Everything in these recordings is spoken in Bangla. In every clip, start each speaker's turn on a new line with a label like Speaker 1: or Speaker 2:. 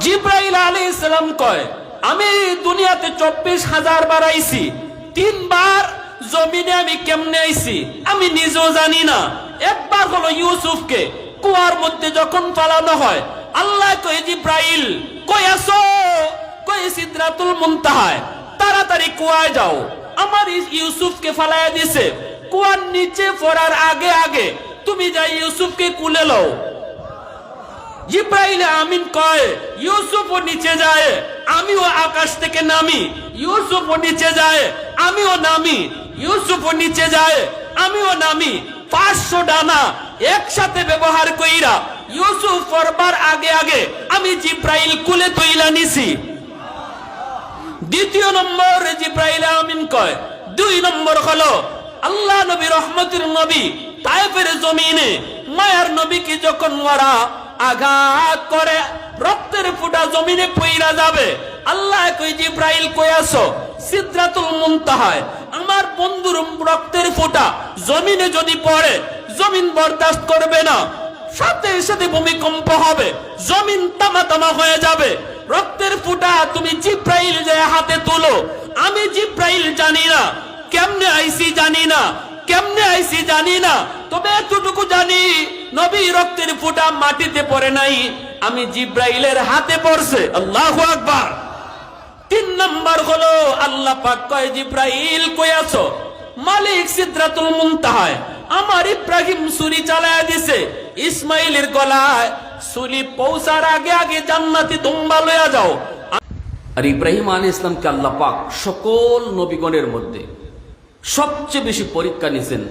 Speaker 1: জিব্রাইল আলাইহিস সালাম কয়, আমি দুনিয়াতে 24,000 বার আইছি, 3 বার জমিনে আমি কেমনে আইছি আমি নিজেও জানি না। একবার হলো ইউসুফকে কুয়ার মধ্যে যখন ফালানো হয়, আল্লাহ কয়, জিব্রাইল কই আছো? কই সিদরাতুল মুনতাহায়, তাড়াতাড়ি কুয়ায় যাও। আমার ইউসুফকে ফালায়া দিছে, কুয়ার নিচে পড়ার আগে আগে তুমি যাই ইউসুফকে কুলে লও। জিব্রাইল আমিন কয়, ইউসুফও নিচে যায়, আমিও আকাশ থেকে নামি। ইউসুফও নিচে যায়, আমিও নামি। ইউসুফও নিচে যায়, আমিও নামি। 500 ডানা একসাথে ব্যবহার কইরা ইউসুফ পড়বার আগে আগে আমি জিব্রাইল কুলে তুইলা নিছি। দ্বিতীয় নম্বর জিব্রাইল আমিন কয়, 2 নম্বর হলো আল্লাহ নবী রহমতের নবী তায়েফের জমিনে মায়ার নবীকে যখন ওরা আঘাত করে রক্তের ফোঁটা জমিনে পইরা যাবে, আল্লাহ কই, জিব্রাইল কই আছো? সিদরাতুল মুনতাহায়। আমার বন্ধুর রক্তের ফোঁটা জমিনে যদি পড়ে, জমিন বরদাস্ত করবে না, সাথে সাথে ভূমিকম্প হবে, জমিন তামা তামা হয়ে যাবে। রক্তের ফোঁটা তুমি জিব্রাইল যে হাতে তুলো। আমি জিব্রাইল জানি না কেমনে আইছি, জানি না কেমনে আইছি, জানি না, তবে এতটুকু জানি নবী রক্তের ফোঁটা মাটিতে পড়ে নাই, আমি জিব্রাইলের হাতে পড়ছে। আল্লাহু আকবার। 3 নম্বর হলো আল্লাহ পাক কয়, জিব্রাইল কই আছো? মালিক সিদরাতুল মুনতাহায়। আমার ইব্রাহিম ছুরি চালায়া দিছে, ইসমাইলের গলায় ছুরি পৌঁছার আগে আগে জান্নাতি দুম্বা লইয়া যাও। আর ইব্রাহিম আলাইহিস সালামকে আল্লাহ পাক সকল নবীগণের মধ্যে সবচেয়ে বেশি পরীক্ষা নিয়েছেন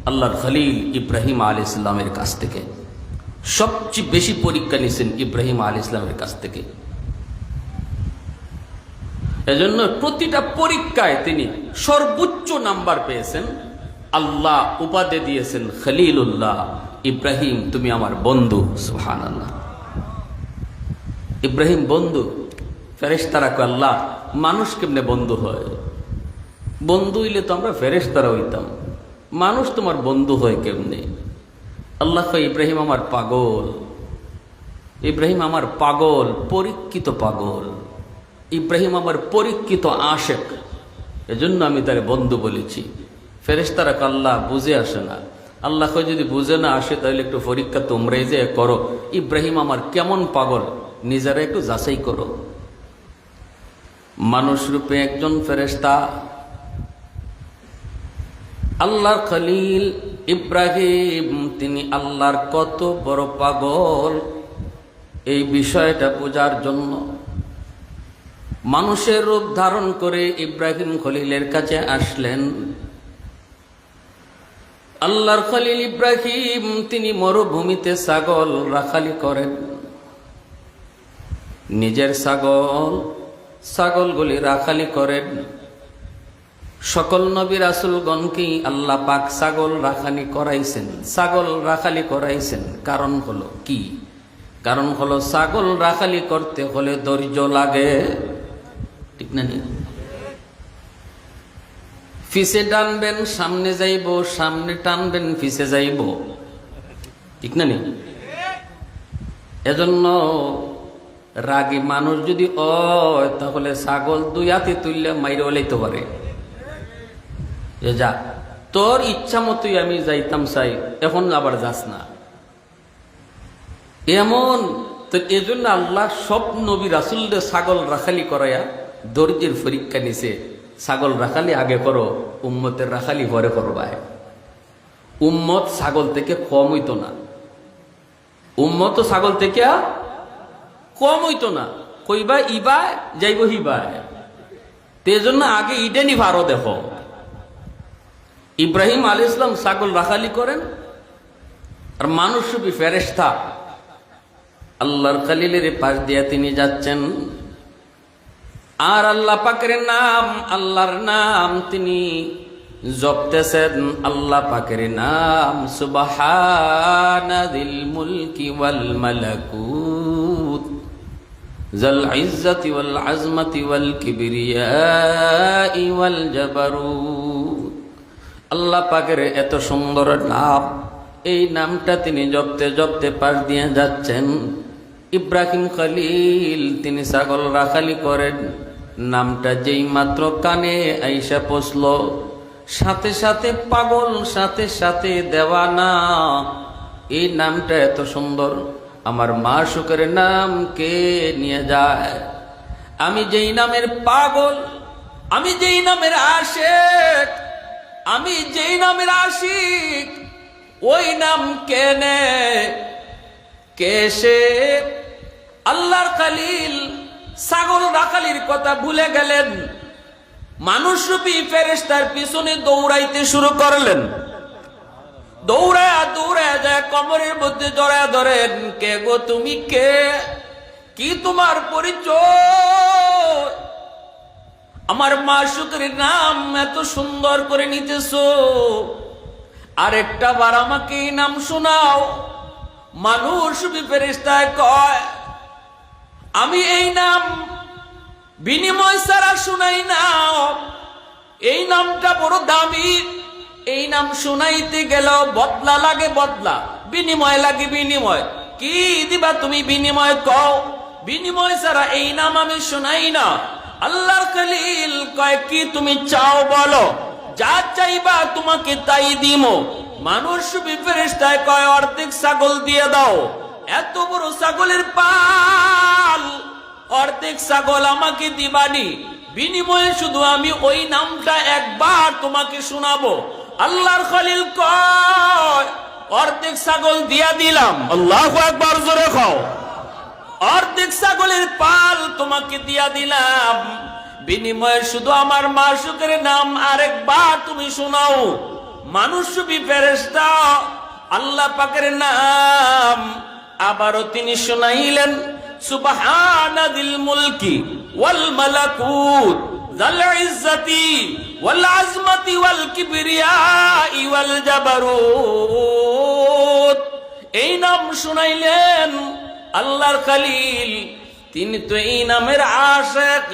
Speaker 1: আল্লাহর খলিল ইব্রাহিম আলাইহিস সালামের কাছ থেকে। সবচেয়ে বেশি পরীক্ষা নিয়েছেন ইব্রাহিম আলাইহিস সালামের কাছ থেকে। এজন্য প্রতিটা পরীক্ষায় তিনি সর্বোচ্চ নাম্বার পেয়েছেন। আল্লাহ উপাধি দিয়েছেন খলিলুল্লাহ, ইব্রাহিম তুমি আমার বন্ধু। সুবহানাল্লাহ। ইব্রাহিম বন্ধু। ফেরেশতারা কয়, আল্লাহ মানুষ কেমনে বন্ধু হয়? বন্ধু হইলে তো আমরা ফেরেশতারা হইতাম, মানুষ তোমার বন্ধু হয় কেমনে? আল্লাহ কয়, ইব্রাহিম আমার পাগল, ইব্রাহিম আমার পাগল, পরীক্ষিত পাগল, ইব্রাহিম আমার পরীক্ষিত আশেক, এজন্য আমি তার বন্ধু বলেছি। ফেরেশতারা কয়, আল্লাহ বুঝে আসে না। আল্লাহ কয়, যদি বুঝে না আসে তাহলে একটু পরীক্ষা তোমরাই যে করো, ইব্রাহিম আমার কেমন পাগল নিজেরা একটু যাচাই করো। মানুষ রূপে একজন ফেরেশতা আল্লাহর খলিল ইব্রাহিম, তিনি আল্লাহর কত বড় পাগল এই বিষয়টা বোঝার জন্য মানুষের রূপ ধারণ করে ইব্রাহিম খলিলের কাছে আসলেন। আল্লাহর খলিল ইব্রাহিম তিনি মরুভূমিতে ছাগল রাখালি করেন। নিজের ছাগলগুলি রাখালি করেন। সকল নবী রাসূলগণকে আল্লাহ পাক ছাগল রাখালি করাইছেন। কারণ হলো কি? কারণ হলো ছাগল রাখালি করতে হলে ধৈর্য লাগে, ঠিক না? পিছে টানবেন সামনে যাইব, সামনে টানবেন পিছে যাইব, ঠিক না? এজন্য রাগী মানুষ যদি হয় তাহলে ছাগল 2 হাতে তুললে মাইরে ওলাইতে পারে, যে যা তোর ইচ্ছা মতোই আমি যাইতাম চাই, এখন আবার যাস না, এমন। তো এজন্য আল্লাহ সব নবী রাসূলদের ছাগল রাখালি করাইয়া ধৈর্যের পরীক্ষা নিছে। ছাগল রাখালি আগে করো, উম্মতের রাখালি পরে করবায়। উম্মত ছাগল থেকে কম হইতো না, উম্মত ছাগল থেকে কম হইতো না। কইবা ইবা যাইব হিবা, তেজন্য আগে ইডেনি ভারো দেখো। ইব্রাহিম আলাইহিস সালাম ছাগল রাখালি করেন, আর মানুষ রূপী ফেরেশতা আল্লাহর খলিলের পাশ দিয়া তিনি যাচ্ছেন। আর আল্লাহ পাকের নাম, আল্লাহর নাম তিনি জপতেছেন। আল্লাহ পাকের নাম সুবহানাদিল মুলকি ওয়াল মালাকুত যাল ইজ্জতি ওয়াল আজমতি ওয়াল কিবরিয়াই ওয়াল জাবারুত। আল্লাহ পাকের এত সুন্দর নাম, এই নামটা তিনি জপতে জপতে পাশ দিয়ে যাচ্ছেন।
Speaker 2: ইব্রাহিম খলিল তিনি ছাগল রাখালি করেন। নামটা যেই মাত্র কানে আইসা পৌঁছল, সাথে সাথে পাগল, সাথে সাথে দেওয়ানা। এই নামটা এত সুন্দর, আমার মাশূকের নাম কে নিয়ে যায়? আমি যেই নামের পাগল, আমি যেই নামের আশিক, আমি যেই নামের আশিক, ওই নাম কেনে কে সে? আল্লাহর খলিল ছাগল রাখালির কথা ভুলে গেলেন, মানুষরূপী ফেরেশতার পিছনে দৌড়াইতে শুরু করলেন। দৌড়ায়া দৌড়ায়া যায় কোমরের মধ্যে জড়ায়া ধরেন, কে গো তুমি? কে? কি তোমার পরিচয়? আমার মাশূকের নাম এত সুন্দর করে নিতেছো, আরেকটা বার আমাকে এই নাম শোনাও। মানুষরূপী ফেরেশতায় কয়, আমি এই নাম বিনিময় ছাড়া শুনাই না, এই নামটা বড় দামি, এই নাম শুনাইতে গেল বদলা লাগে, বদলা, বিনিময় লাগে বিনিময়। কি দিবা তুমি বিনিময়? কও, বিনিময় ছাড়া এই নাম আমি শুনাই না। আল্লাহর খলিল কয়, কি তুমি চাও বলো, যা চাইবা তোমাকে তাই দিমো। মানুষ ফেরেশতায় কয়, অর্ধেক ছাগল দিয়ে দাও। এত বড় ছাগলের পাল, অর্ধেক ছাগল আমাকে দিবানি, বিনিময়ে শুধু আমি ওই নামটা একবার তোমাকে শোনাবো। আল্লাহর খলিল কয়, অর্ধেক ছাগল দিয়া দিলাম। আল্লাহু আকবার, জোরে খাও। অর্ধেক ছাগলের পাল তোমাকে দিয়া দিলাম, বিনিময়ে শুধু আমার মাশূকের নাম আরেকবার তুমি শোনাও। মানুষরূপী ফেরেশতা আল্লাহ পাকের নাম আবারও তিনি শোনাইলেন, সুবহানাদিল মুলকি ওয়াল মালাকুত যাল ইজ্জতি ওয়াল আজমতি ওয়াল কিবরিয়াই ওয়াল জাবারুত। এই নাম শুনাইলেন আল্লাহর খলিল, তিনি তো এই নামের আশিক।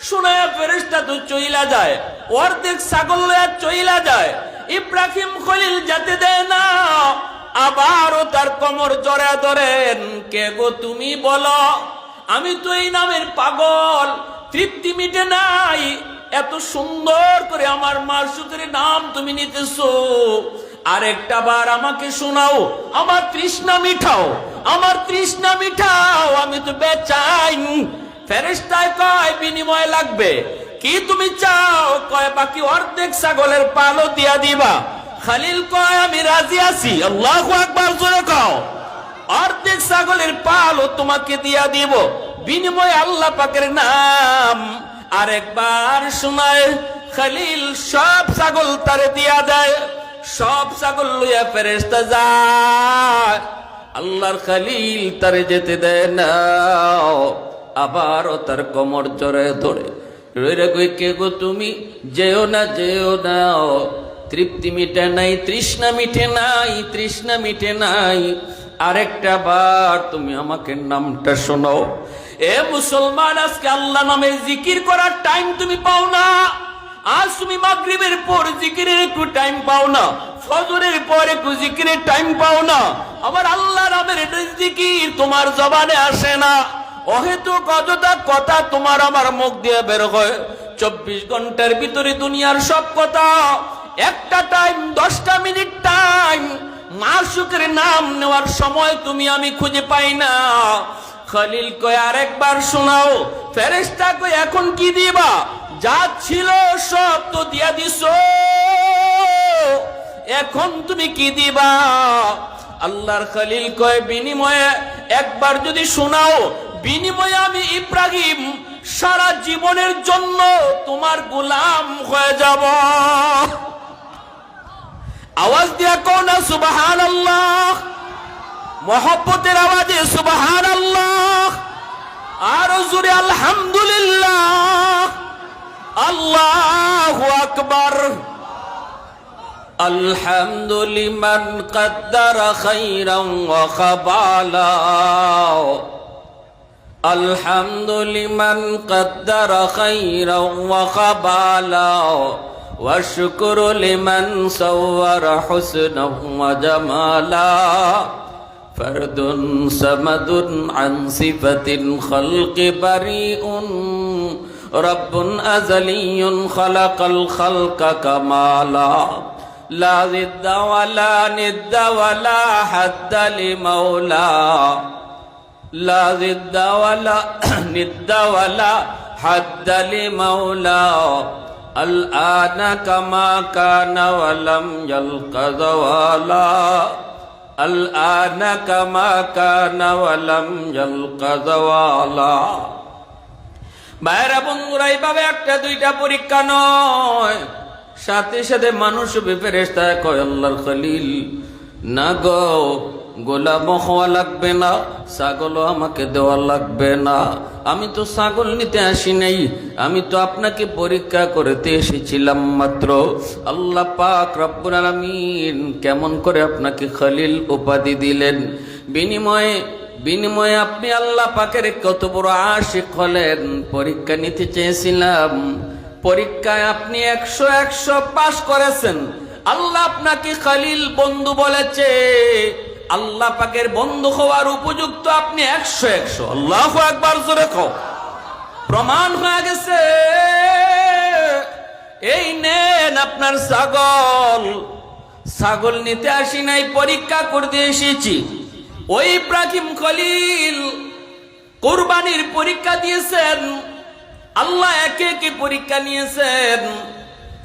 Speaker 2: শুনায়া ফেরেশতা তো চইলা যায়, অর্ধেক ছাগল লয়া চইলা যায়। ইব্রাহিম খলিল যেতে দেয় না, আবারও তার কোমর জড়া ধরেন, কে গো তুমি? বলো, আমি তো এই নামের পাগল, তৃপ্তি মিটে নাই। এত সুন্দর করে আমার মাশূকের নাম তুমি নিতেছো, আরেকটা বার আমাকে শোনাও, আমার তৃষ্ণা মিঠাও, আমার তৃষ্ণা মিঠাও, আমি তো বেচাইন। ফেরেশতায় কয়, বিনিময় লাগবে, কি তুমি চাও? কয়, বাকি অর্ধেক ছাগলের পালও দিয়া দিবা। খলিল কয়, আমি রাজি আছি। আল্লাহু আকবার, জোরে কও। অর্ধেক ছাগলের পালও তোমাকে দিয়া দিব, বিনিময়ে আল্লাহ পাকের নাম আরেকবার শোনায়। খলিল সব ছাগল তারে দিয়া দেয়, সব ছাগল লইয়া ফেরেশতা যায়। আল্লাহর খলিল তারে যেতে দেয় না, আবারও তার কোমর জড়ায় ধরে রইরা কই, কে গো তুমি? যেও না, যেও না, তৃপ্তি মিটে নাই, তৃষ্ণা মিটে নাই, তৃষ্ণা মিটে নাই, আরেকটা বার তুমি আমাকে নামটা শোনাও। এ মুসলমান, আজকে আল্লাহ নামের জিকির করার টাইম তুমি পাও না। আজ তুমি মাগরিবের পর জিকিরের একটু টাইম পাও না, ফজরের পর একটু জিকিরের টাইম পাও না। আমার আল্লাহ নামের জিকির তোমার জবানে আসে না, অহেতুক অযথা কথা তোমার আমার মুখ দিয়ে বের হয়। 24 ঘন্টার ভিতরে দুনিয়ার সব কথা, একটা টাইম 10টা মিনিট টাইম মাশূকের নাম নেওয়ার সময় তুমি আমি খুঁজে পাই না। খলিল কয়, আরেকবার শোনাও। ফেরেশতা কয়, এখন কি দিবা? যা ছিল সব তো দিয়া দিছো, এখন তুমি কি দিবা? আল্লাহর খলিল কয়, বিনিময়ে একবার যদি শোনাও, বিনিময়ে আমি ইব্রাহিম সারা জীবনের জন্য তোমার গোলাম হয়ে যাব। আওয়াজ দিয়া কও না সুবহানাল্লাহ, মহব্বতের আওয়াজে সুবহানাল্লাহ, আর জোরে আলহামদুলিল্লাহ, আল্লাহু আকবার। الحمد لمن قدر خيرا وخبالا الحمد لمن قدر خيرا وخبالا والشكر لمن صور حسنا وجمالا فرد صمد عن صفة الخلق بريء رب أزلي خلق الخلق كمالا لا ضد ولا ند ولا حد لمولى لا ضد ولا ند ولا حد لمولى الآن كما كان ولم يلق زوالا الآن كما كان ولم يلق زوالا বাইরা বন্ধুরা, এইভাবে একটা দুইটা পরীক্ষা নয়, সাথে সাথে মানুষ ফেরেশতা কয় আল্লাহর খলিল না গো, গোলাম হওয়া লাগবে না, ছাগলও আমাকে দেওয়া লাগবে না, আমি তো ছাগল নিতে আসি নাই, আমি তো আপনাকে পরীক্ষা করতে এসেছিলাম মাত্র। আল্লাহ পাক রব্বুল আলামিন কেমন করে আপনাকে খলিল উপাধি দিলেন? বিনিময়ে আপনি আল্লাহ পাকের কত বড় আশিক হলেন। পরীক্ষা নিতে চেয়েছিলাম, পরীক্ষায় আপনি 100 পাস করেছেন, আল্লাহ আপনাকে খলিল বন্ধু বলেছে, আল্লাহ পাকের বন্ধু হওয়ার উপযুক্ত আপনি 100 আল্লাহু আকবার জোরে কও। প্রমাণ হয়ে গেছে। এই নেন আপনার ছাগল নিতে আসি নাই, পরীক্ষা করতে এসেছি। ওই ইব্রাহিম খলিল কুরবানির পরীক্ষা দিয়েছেন, আল্লাহ একে একে পরীক্ষা নিয়েছেন।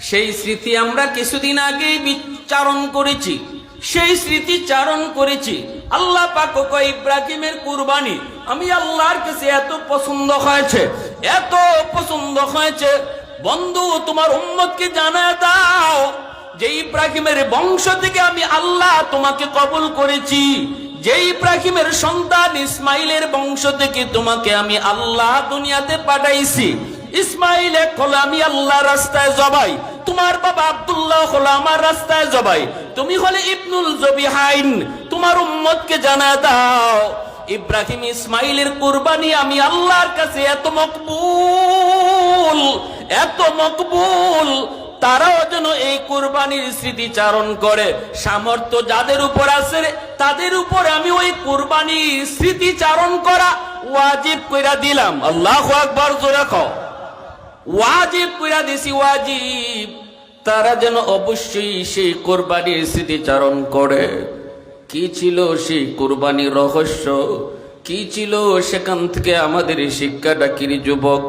Speaker 2: সেই স্মৃতি আমরা কিছুদিন আগেই বিচারণ করেছি, সেই স্মৃতি চারণ করেছি। আল্লাহ পাক কয় ইব্রাহিমের কুরবানি আমি আল্লাহর কাছে এত পছন্দ হয়েছে, এত পছন্দ হয়েছে, বন্ধু তোমার উম্মতকে জানায় দাও যে ইব্রাহিমের বংশ থেকে আমি আল্লাহ তোমাকে কবুল করেছি, যে ইব্রাহিমের সন্তান ইসমাইলের বংশ থেকে তোমাকে আমি আল্লাহ দুনিয়াতে পাঠাইছি। ইসমাইল এক হলো আমি আল্লাহ রাস্তায় জবাই, তোমার বাবা আব্দুল্লাহ হলো আমার রাস্তায় জবাই, তুমি হলে ইবনুল জবিহাইন। তোমার উম্মতকে জানা দাও ইব্রাহিম ইসমাইলের কুরবানি আমি আল্লাহর কাছে এত মকবুল, এত মকবুল, তারাও যেন এই কুরবানির স্মৃতিচারণ করে। সামর্থ্য যাদের উপর আছে তাদের উপর আমি ওই কুরবানির স্মৃতিচারণ করা ওয়াজিব কইরা দিলাম। আল্লাহু আকবার জোরে কও। ওয়াজিব কইরা দিছি, ওয়াজিব। তারা যেন অবশ্যই সেই কুরবানির স্মৃতিচারণ করে। কি ছিল সেই কুরবানির রহস্য, কি ছিল সেখান থেকে আমাদের শিক্ষাটা কি? যুবক,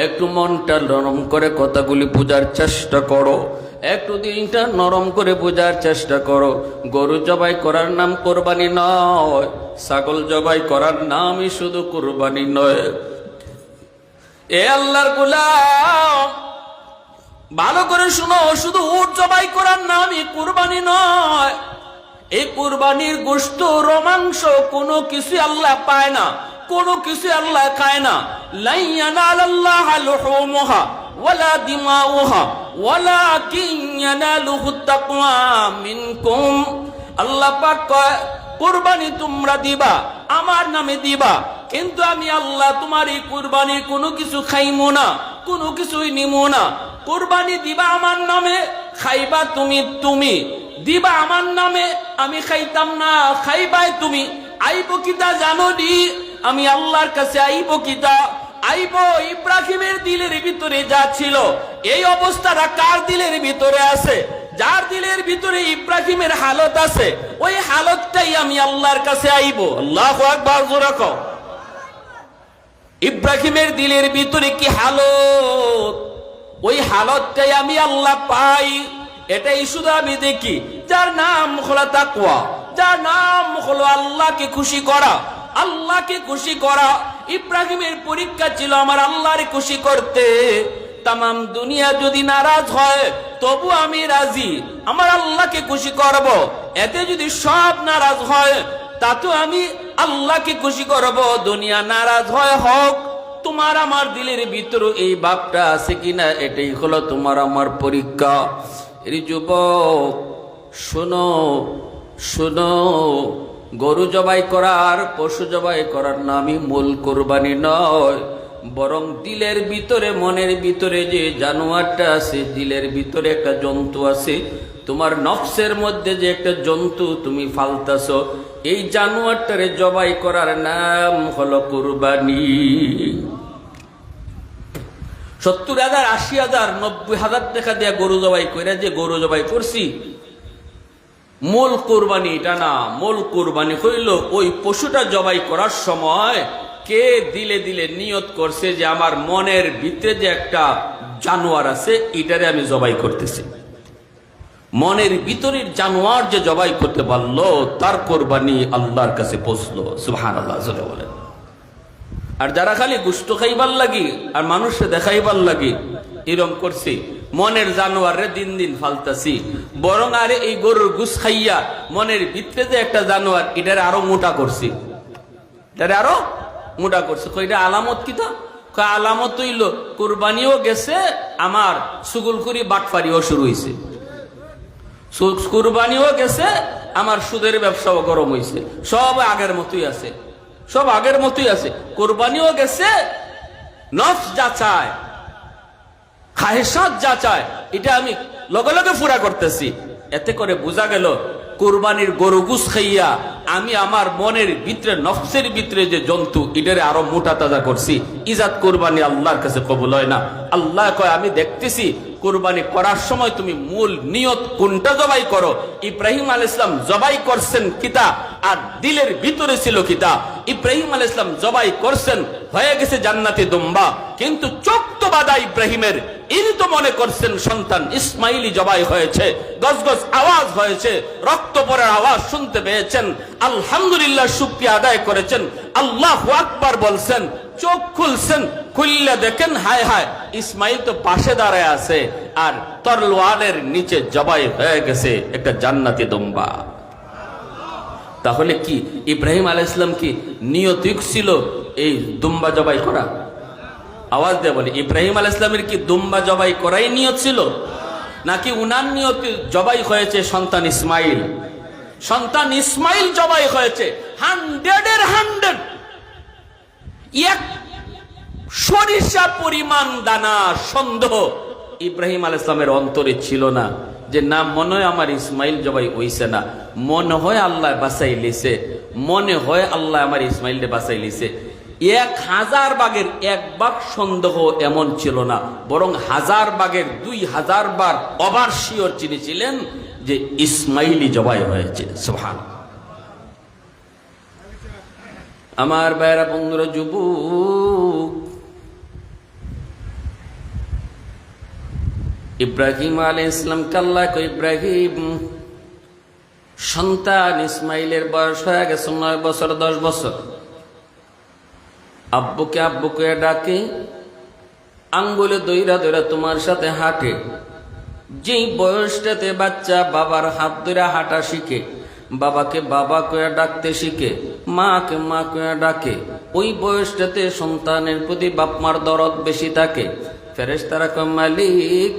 Speaker 2: একটু মনটা নরম করে কথাগুলি বোঝার চেষ্টা করো, একটু দিনটা নরম করে বোঝার চেষ্টা করো। গরু জবাই করার নাম কোরবানি নয়, ছাগল জবাই করার নামই শুধু কোরবানি নয়। এ আল্লাহর গোলাম, ভালো করে শুনো, শুধু উট জবাই করার নামই কুরবানি নয়। এই কুরবানির গোশত রোমাংস কোনো কিছু আল্লাহ পায় না, কোনো কিছু আল্লাহ খায় না। লাই ইয়ানালাল্লাহু লুহুমুহা ওয়ালা দিমাউহা ওয়ালাকিন ইয়ানালুহু তাকওয়া মিনকুম। আল্লাহ পাক কয় কুরবানি তোমরা দিবা, আমার নামে দিবা, কিন্তু আমি আল্লাহ তোমার এই কুরবানির কোনো কিছু খাইমো না, কোনো কিছুই নিমো না। কুরবানি দিবা আমার নামে, খাইবা তুমি দিবা আমার নামে, আমি খাইতাম না, খাইবাই তুমি। আইব কিতা জানো নি? আমি আল্লাহর কাছে আইব কিতা? আইব ইব্রাহিমের দিলের ভিতরে যা ছিল, এই অবস্থাটা কার দিলের ভিতরে আছে? যার দিলের ভিতরে ইব্রাহিমের হালত আছে, ওই হালতটাই আমি আল্লাহর কাছে আইব। আল্লাহু আকবার জোরে কও। ইব্রাহিমের দিলের ভিতরে কি হালত, ওই হালতটাই আমি আল্লাহ পাই। এটাই শুধু আমি দেখি। যার নাম হলো তাকওয়া, যার নাম হলো আল্লাহকে খুশি করা, আল্লাহকে খুশি করা। ইব্রাহিমের পরীক্ষা ছিল আমার আল্লাহরে খুশি করতে। তামাম দুনিয়া যদি নারাজ হয় তবু আমি রাজি, আমার আল্লাহকে খুশি করব। এতে যদি সব নারাজ হয় তাতেও আমি আল্লাহকে খুশি করব। দুনিয়া নারাজ হয় হোক, তোমার আমার দিলের ভিতরে এই ভাবটা আছে কিনা, এটাই হলো তোমার আমার পরীক্ষা। এর যুবক শোনো, শোনো, গরু জবাই করার, পশু জবাই করার নামই মূল কোরবানি নয়, বরং দিলের ভিতরে, মনের ভিতরে যে জানোয়ারটা আছে, দিলের ভিতরে একটা জন্তু আছে, তোমার নফসের মধ্যে যে একটা জন্তু তুমি ফালতাছো, এই জানোয়ারটারে জবাই করার নাম হলো কুরবানি। 70,000, 80,000, 90,000 টাকা দিয়ে গরু জবাই করে যে গরু জবাই করছি, মূল কুরবানি এটা না। মূল কুরবানি হইল ওই পশুটা জবাই করার সময় কে দিলে দিলে নিয়ত করছে যে আমার মনের ভিতরে যে একটা জানোয়ার আছে এটারে আমি জবাই করতেছি। মনের ভিতরের জানোয়ার যে জবাই করতে পারলো তার কোরবানি আল্লাহর কাছে পৌঁছলো। সুবহানাল্লাহ জোরে বলেন। আর যারা খালি গুস্ত খাইবার লাগি আর মানুষে দেখাইবার লাগি এরকম করছি, মনের জানোয়ারে দিন দিন ফালতাছি, বরং আরে এই গরুর গুস খাইয়া মনের ভিতরে যে একটা জানোয়ার এটারে আরো মোটা করছি, এটারে আরো মোটা করছি। এটা আলামত কিতা? আলামত হইল কোরবানিও গেছে, আমার সুগুলকুরি বাটফারিও শুরু হয়েছে। কুরবানিও গেছে, আমার সুদের ব্যবসাও গরম হয়েছে। সব আগের মতোই আছে, সব আগের মতোই আছে। কোরবানিও গেছে, নফস যা চায়, খাহেসাত যা চায়, এটা আমি লগে লগে পুরা করতেছি। এতে করে বোঝা গেল কোরবানির গরু গুস খাইয়া আমি আমার মনের ভিতরে নফসের ভিতরে যে জন্তু এটারে আরো মোটা তাজা করছি। ইজাত কোরবানি আল্লাহর কাছে কবুল হয় না। আল্লাহ কয় আমি দেখতেছি কোরবানি করার সময় তুমি মূল নিয়ত কোনটা জবাই করো। ইব্রাহিম আলাইহিস সালাম জবাই করছেন কিতা, আর দিলের ভিতরে ছিল কিতা। ইব্রাহিম আলাইহিস সালাম জবাই করছেন, হয়ে গেছে জান্নাতি দুম্বা, কিন্তু চোখ তো বাঁধা ইব্রাহিমের। ইনি তো মনে করছেন সন্তান ইসমাইলি জবাই হয়েছে, গজ গজ আওয়াজ হয়েছে, রক্ত পড়ার আওয়াজ শুনতে পেয়েছেন, আলহামদুলিল্লাহ শুকরিয়া আদায় করেছেন, আল্লাহু আকবার বলছেন, চোখ খুলছেন, খুললে দেখেন হায় হায় ইসমাইল তো পাশে দাঁড়ায় আছে আর তরোয়ালের নিচে জবাই হয়ে গেছে একটা জান্নাতি দুম্বা। তাহলে কি ইব্রাহিম আলাইহিস সালাম কি নিয়তিক ছিল এই দুম্বা জবাই করা? আওয়াজ দিয়ে বলি, ইব্রাহিম আলাইহিস সালামের কি দুম্বা জবাই করাই নিয়ত ছিল, নাকি উনার নিয়ত জবাই হয়েছে সন্তান ইসমাইল? সন্তান ইসমাইল জবাই হয়েছে 100-এর 100। এক সরিষা পরিমাণ দানা সন্দেহ ইব্রাহিম আলাইহিস সালামের অন্তরে ছিল না, যে না মনে হয় আমার ইসমাইল জবাই হইছে না, মনে হয় আল্লাহ বাঁচাই লিছে, মনে হয় আল্লাহ আমার ইসমাইলকে বাঁচাই লিছে। 1000 ভাগের 1 ভাগ সন্দেহ এমন ছিল না, বরং 1000 ভাগের 2000 বার ওভার শিওর তিনি ছিলেন যে ইসমাইলি জবাই হয়েছে। সুবহানাল্লাহ। আমার ভাইরা বন্ধুরা, যুবক, ইব্রাহিম আলাইহিস সালাম আল্লাহ কই, ইব্রাহিম সন্তান ইসমাইলের বয়স হয়ে গেছে 9 বছর 10 বছর। আব্বুকে আব্বুকে ডাকে, আঙ্গুলে দইরা দইরা তোমার সাথে হাঁটে। যেই বয়সটাতে বাচ্চা বাবার হাত ধরে হাঁটা শিখে, বাবাকে বাবা কয়ে ডাকতে শিখে, মাকে মা কয়ে ডাকে, ওই বয়সটাতে সন্তানের প্রতি বাপ মার দরদ বেশি থাকে। ফেরেশতারা কয় মালিক,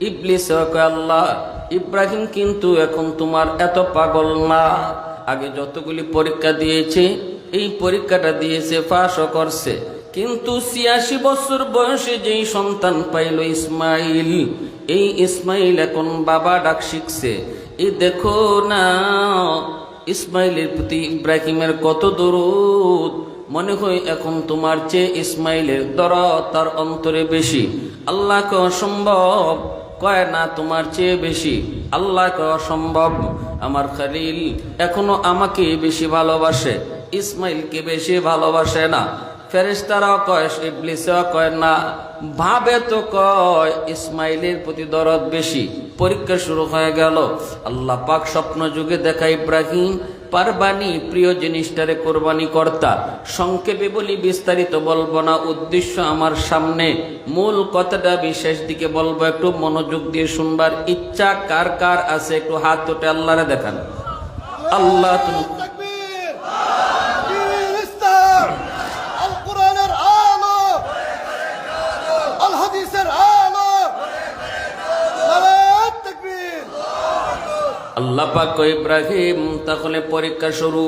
Speaker 2: ইবলিস কয় আল্লাহ, ইব্রাহিম কিন্তু এখন তোমার এত পাগল না। আগে যতগুলি পরীক্ষা দিয়েছে এই পরীক্ষাটা দিয়েছে, পাশও করছে, কিন্তু 86 বছর বয়সে যেই সন্তান পাইল ইসমাইল, এই ইসমাইল এখন বাবা ডাক শিখছে। এই দেখো না ইসমাইলের প্রতি ইব্রাহিমের কত দরুদ। মনে হয় এখন তোমার চেয়ে ইসমাইলের দরদ তার অন্তরে বেশি। আল্লাহকে অসম্ভব কয় না, তোমার চেয়ে বেশি। আল্লাহকে অসম্ভব, আমার খলিল এখনো আমাকে বেশি ভালোবাসে, ইসমাইলকে বেশি ভালোবাসে না। ফেরেশতারাও কয়, ইবলিসও কয় না, ভাবে তো কয় ইসমাইলের প্রতি দরদ বেশি। পরীক্ষা শুরু হয়ে গেল। আল্লাহ পাক স্বপ্ন যুগে দেখা ইব্রাহিম পারবানি প্রিয় জিনিসটারে কোরবানি কর্তা। সংক্ষেপে বলি, বিস্তারিত বলবো না, উদ্দেশ্য আমার সামনে, মূল কথাটা বিশেষ দিকে বলবো, একটু মনোযোগ দিয়ে শুনবার ইচ্ছা কার কার আছে একটু হাত উঠে আল্লাহরে দেখান। আল্লাহ তুমি আল্লাহ পাক কয়, ইব্রাহিম তাহলে পরীক্ষা শুরু,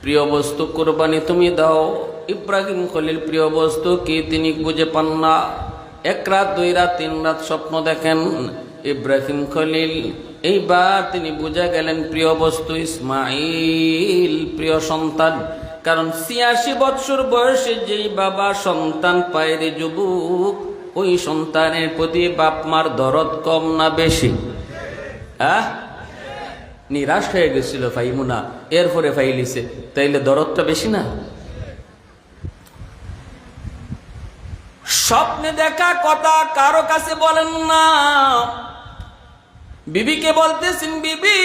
Speaker 2: প্রিয় বস্তু কুরবানি তুমি দাও। ইব্রাহিম খলিল প্রিয় বস্তু কি তিনি বুঝে পান না। 1 রাত 2 রাত 3 রাত স্বপ্ন দেখেন, ইব্রাহিম খলিল এইবার তিনি বুঝা গেলেন প্রিয় বস্তু ইসমাইল, প্রিয় সন্তান। কারণ ৮৬ বৎসর বয়সে যেই বাবা সন্তান পায় রে যুবক, ওই সন্তানের প্রতি বাপ মার দরদ কম না বেশি? নিরাশ হয়ে গেছিল ফাইমুনা, এরপরে ফাইলিছে, তাইলে দরদটা বেশি না? স্বপ্নে দেখা কথা কারো কাছে বলেন না। বিবিকে বলতেছেন, বিবি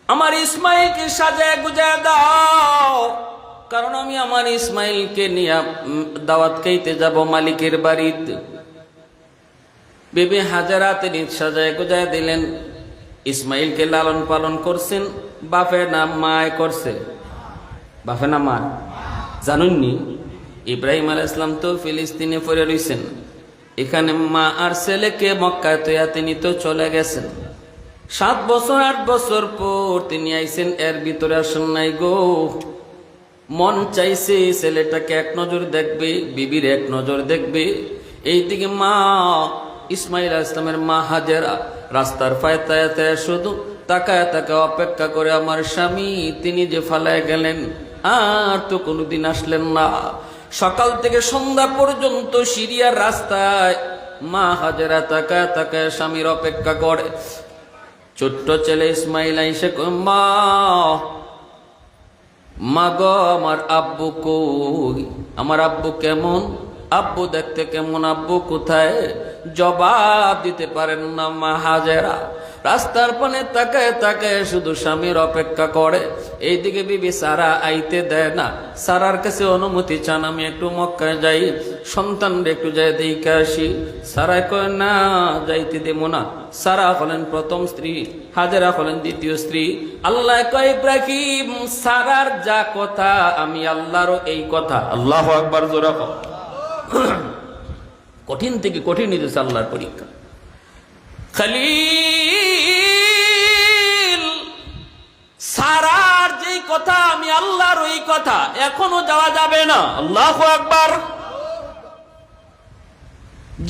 Speaker 2: আমার ইসমাইলকে সাজায় গুজায় দাও, কারণ আমি আমার ইসমাইলকে নিয়ে দাওয়াত খাইতে যাব মালিকের বাড়িতে। বিবি হাজারা তিনি সাজায় গুজায় দিলেন। ইসমাইলকে লালন পালন করছেন, বাপে না মায় করছে? বাপে না মা? জানুননি ইব্রাহিম আলাইহিস সালাম তো ফিলিস্তিনে পড়ে রইছেন, এখানে মা আর ছেলেকে মক্কায় তৈয়া তিনি তো চলে গেছেন। ৭ বছর ৮ বছর পর তিনি আইছেন, এর ভিতরে আসেন নাই গো। মন চাইছে ছেলেটাকে এক নজর দেখবে, বিবির এক নজর দেখবে। এইদিকে মা ইসমাইল আলাইহিস সালামের মা হাজেরা রাস্তার ফায়তায় শুধু তাকায় তাকায় অপেক্ষা করে, আমার স্বামী তিনি যে ফালায় গেলেন আর তো কোনোদিন আসলেন না। সকাল থেকে সন্ধ্যা পর্যন্ত সিরিয়ার রাস্তায় মা হাজেরা তাকায় তাকায় স্বামীর অপেক্ষা করে। ছোট্ট ছেলে ইসমাইল আইসে, মা গো আমার আব্বু কই, আমার আব্বু কেমন, আব্বু দেখতে কেমন, আব্বু কোথায়? জবাব দিতে পারেন না মা হাজেরা। রাস্তার পানে তাকায় তাকায় শুধু স্বামীর অপেক্ষা করে। এইদিকে বিবি সারা আইতে দেয় না। সারার কাছে অনুমতি চান, আমি একটু মক্কায় যাই, সন্তানরে একটু যাই দেখে আসি। সারাই কয় না, যাইতে দেব না। সারা হলেন প্রথম স্ত্রী, হাজেরা হলেন দ্বিতীয় স্ত্রী। আল্লাহ কয়, ইব্রাহিম সারার যা কথা আমি আল্লাহরও এই কথা। আল্লাহু আকবার, জোরে কও। কঠিন থেকে কঠিন দিতেছে আল্লাহর পরীক্ষা। খলিল সারার যেই কথা আমি আল্লাহর ওই কথা, এখনো যাওয়া যাবে না। আল্লাহু আকবার।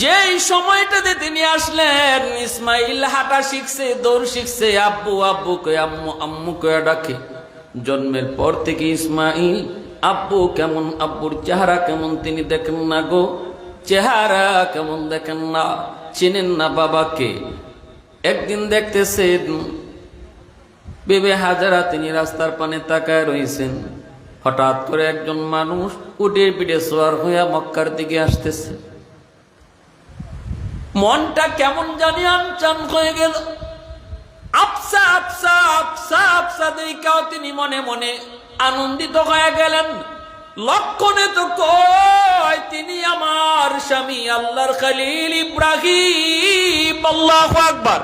Speaker 2: যেই সময়টাতে তিনি আসলেন, ইসমাইল হাঁটা শিখছে, দৌড় শিখছে, আব্বু আব্বু কয়ে আম্মু আম্মু কয়ে ডাকে। জন্মের পর থেকে ইসমাইল আব্বু কেমন, আব্বুর চেহারা কেমন তিনি দেখেন না গো, চেহারা কেমন দেখেন না, চেনেন না বাবাকে। একদিন দেখতেছেন বেবে হাজারা তিনি রাস্তার পানে তাকায় রয়েছেন, হঠাৎ করে একজন মানুষ উটের পিঠে সওয়ার হইয়া মক্কার দিকে আসতেছে। মনটা কেমন জানি আনচান হয়ে গেল। আফসা আফসা আফসা আফসা দেখাও তিনি মনে মনে আনন্দিত হয়ে গেলেন। লক্ষণে তো কয় তিনি আমার স্বামী আল্লাহর খলিল ইব্রাহিম। আল্লাহু আকবার।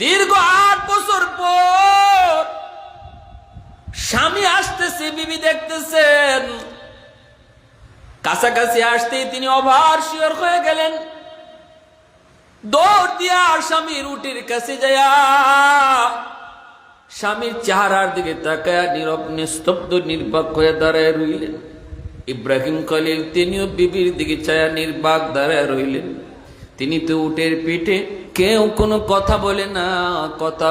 Speaker 2: দীর্ঘ ৮ বছর পর স্বামী আসতেছে, বিবি দেখতেছেন। কাছাকাছি আসতেই তিনি ওভার শিওর হয়ে গেলেন। দৌড় দিয়া স্বামীর উটের কাছে যায়া স্বামীর চেহারার দিকে তাকায় নীরব নিস্তব্ধ নির্বাক হয়ে দাঁড়ায় রইলেন। ইব্রাহিম খলিল তিনিও বিবির দিকে চায়া নির্বাক দাঁড়ায় রইলেন। তিনি তো উটের পিঠে, কেউ কোনো কথা বলে না, কথা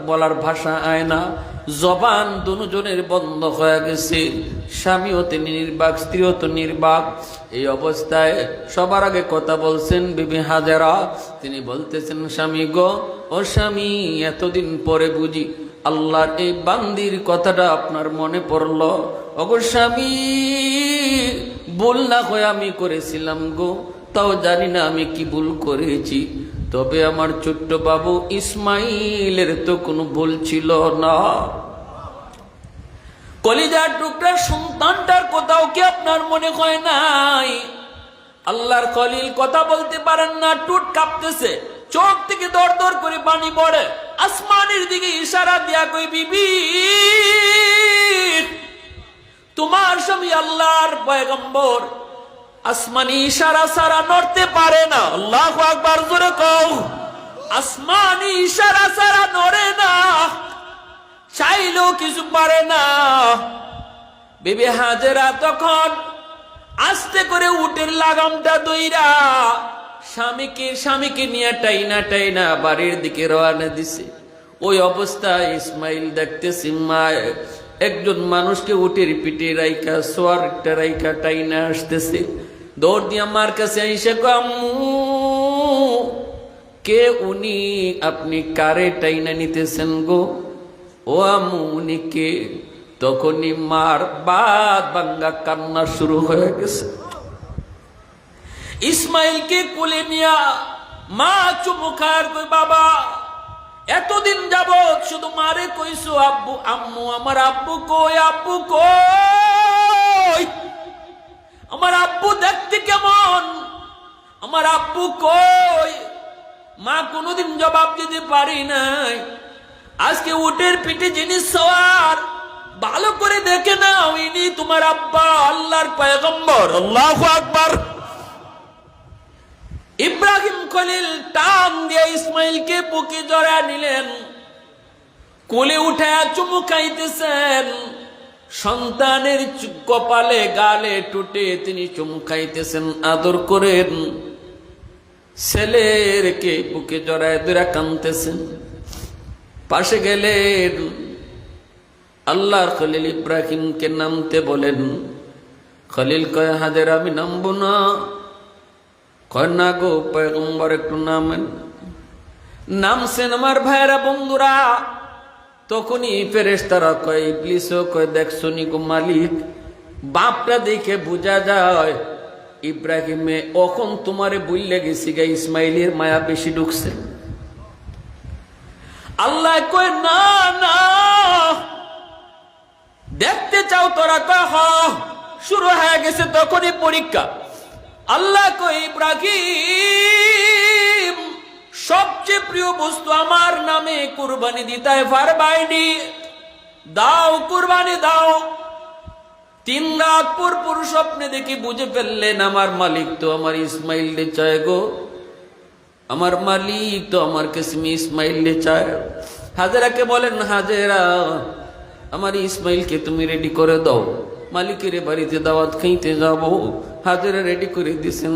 Speaker 2: বলার ভাষা আয় না, জবান দুজনের বন্ধ হয়ে গেছে। স্বামীও তিনি নির্বাক, স্ত্রীও তো নির্বাক। এই অবস্থায় সবার আগে কথা বলছেন বিবি হাজেরা। তিনি বলতেছেন, স্বামী গো, ও স্বামী, এতদিন পরে বুঝি আল্লাহর এই বান্দির কথাটা আপনার মনে পড়লো। ওগো স্বামী, ভুল না হয়ে আমি করেছিলাম গো, তাও জানি না আমি কি ভুল করেছি। তবে আমার ছোট্ট বাবু ইসমাইলের তো কোনো ভুল ছিল না। কলিজার টুকরা সন্তানটার কোথাও কি আপনার মনে হয় নাই? আল্লাহর খলিল কথা বলতে পারেন না, টুট কাঁপতেছে, চোখ থেকে দর দর করে পানি পড়ে। আসমানের দিকে ইশারা দিয়া কই, বিবি তোমার স্বামী আল্লাহর পয়গম্বর, আসমানি ইশারা ছাড়া নড়তে পারে না। আল্লাহু আকবার, জোরে কও। আসমানি ইশারা ছাড়া নড়ে না, চাইলেও কিছু পারে না। বিবি হাজেরা তখন আস্তে করে উটের লাগামটা দইরা স্বামীকে নিয়ে টাইনা বাড়ির দিকে রওনা দিছে। ওই অবস্থায় ইসমাইল দেখতেছি মা একজন মানুষকে উটের পিঠে রাইকা সোয়ারটা রাইকা টাইনা আসতেছে। দৌড় দিয়ে আমার কাছে এসে কয়, আম্মু কে উনি, আপনি কারে টাইনা নিতেছেন গো? ও আম্মু উনি কে? তখনই মার বাদ ভাঙ্গা কান্না শুরু হয়ে গেছে। ইসমাইলকে কোলে নিয়া মা চুমু খায়, কই বাবা এতদিন যাবত শুধু মারে কইছো আব্বু আম্মু, আমার আব্বু কই, আব্বু কই, আমার আব্বু দেখতে কেমন, আমার আব্বু কই? মা কোনোদিন জবাব দিতে পারি নাই। আজকে উটের পিঠে যিনি সওয়ার, ভালো করে দেখে নাও, ইনি তোমার আব্বা, আল্লাহর পয়গম্বর। আল্লাহু আকবার। ইব্রাহিম খলিল টান দিয়ে ইসমাইলকে বুকে জড়ায় নিলেন, কোলে উঠায় চুমু খাইতেছেন। সন্তানের কপালে গালে টুটে তিনি চুমু খাইতেছেন, আদর করেন। ছেলেরকে বুকে জড়ায় ধরে কাঁদতেছেন। পাশে গেলেন, আল্লাহর খলিল ইব্রাহিমকে নামতে বলেন। খলিল কয়, হাজের আমি নামবো না। কয় না গো পয়গম্বর, একটু নামেন। নামছেন আমার ভাইয়েরা বন্ধুরা। তখনই ফেরেশতারা কয়, ইবলিসও কয়, দেখছো নি গো মালিক, বাপটা দেখে বোঝা যায় ইব্রাহিমে এখন তোমারে বুঝলে গেছি গা, ইসমাইলের মায়া বেশি ঢুকছে। আল্লাহ কয়, না না, দেখতে চাও তোরা? কয় হ, শুরু হয়ে গেছে তখনই পরীক্ষা। আল্লাহ কয়, ইব্রাহিম সবচেয়ে প্রিয় বস্তু আমার নামে কুরবানি দিতে পারবাইনি, দাও কুরবানি দাও। 3 রাত পর স্বপ্নে দেখি বুঝে ফেললেন আমার মালিক তো আমার ইসমাইল রে চায় গো, আমার মালিক তো আমার কাছে ইসমাইল রে চায়। হাজেরাকে বলেন, হাজেরা আমার ইসমাইলকে তুমি রেডি করে দাও, মালিকের বাড়িতে দাওয়াত খাইতে যাব। হাজেরা রেডি করে দিছেন,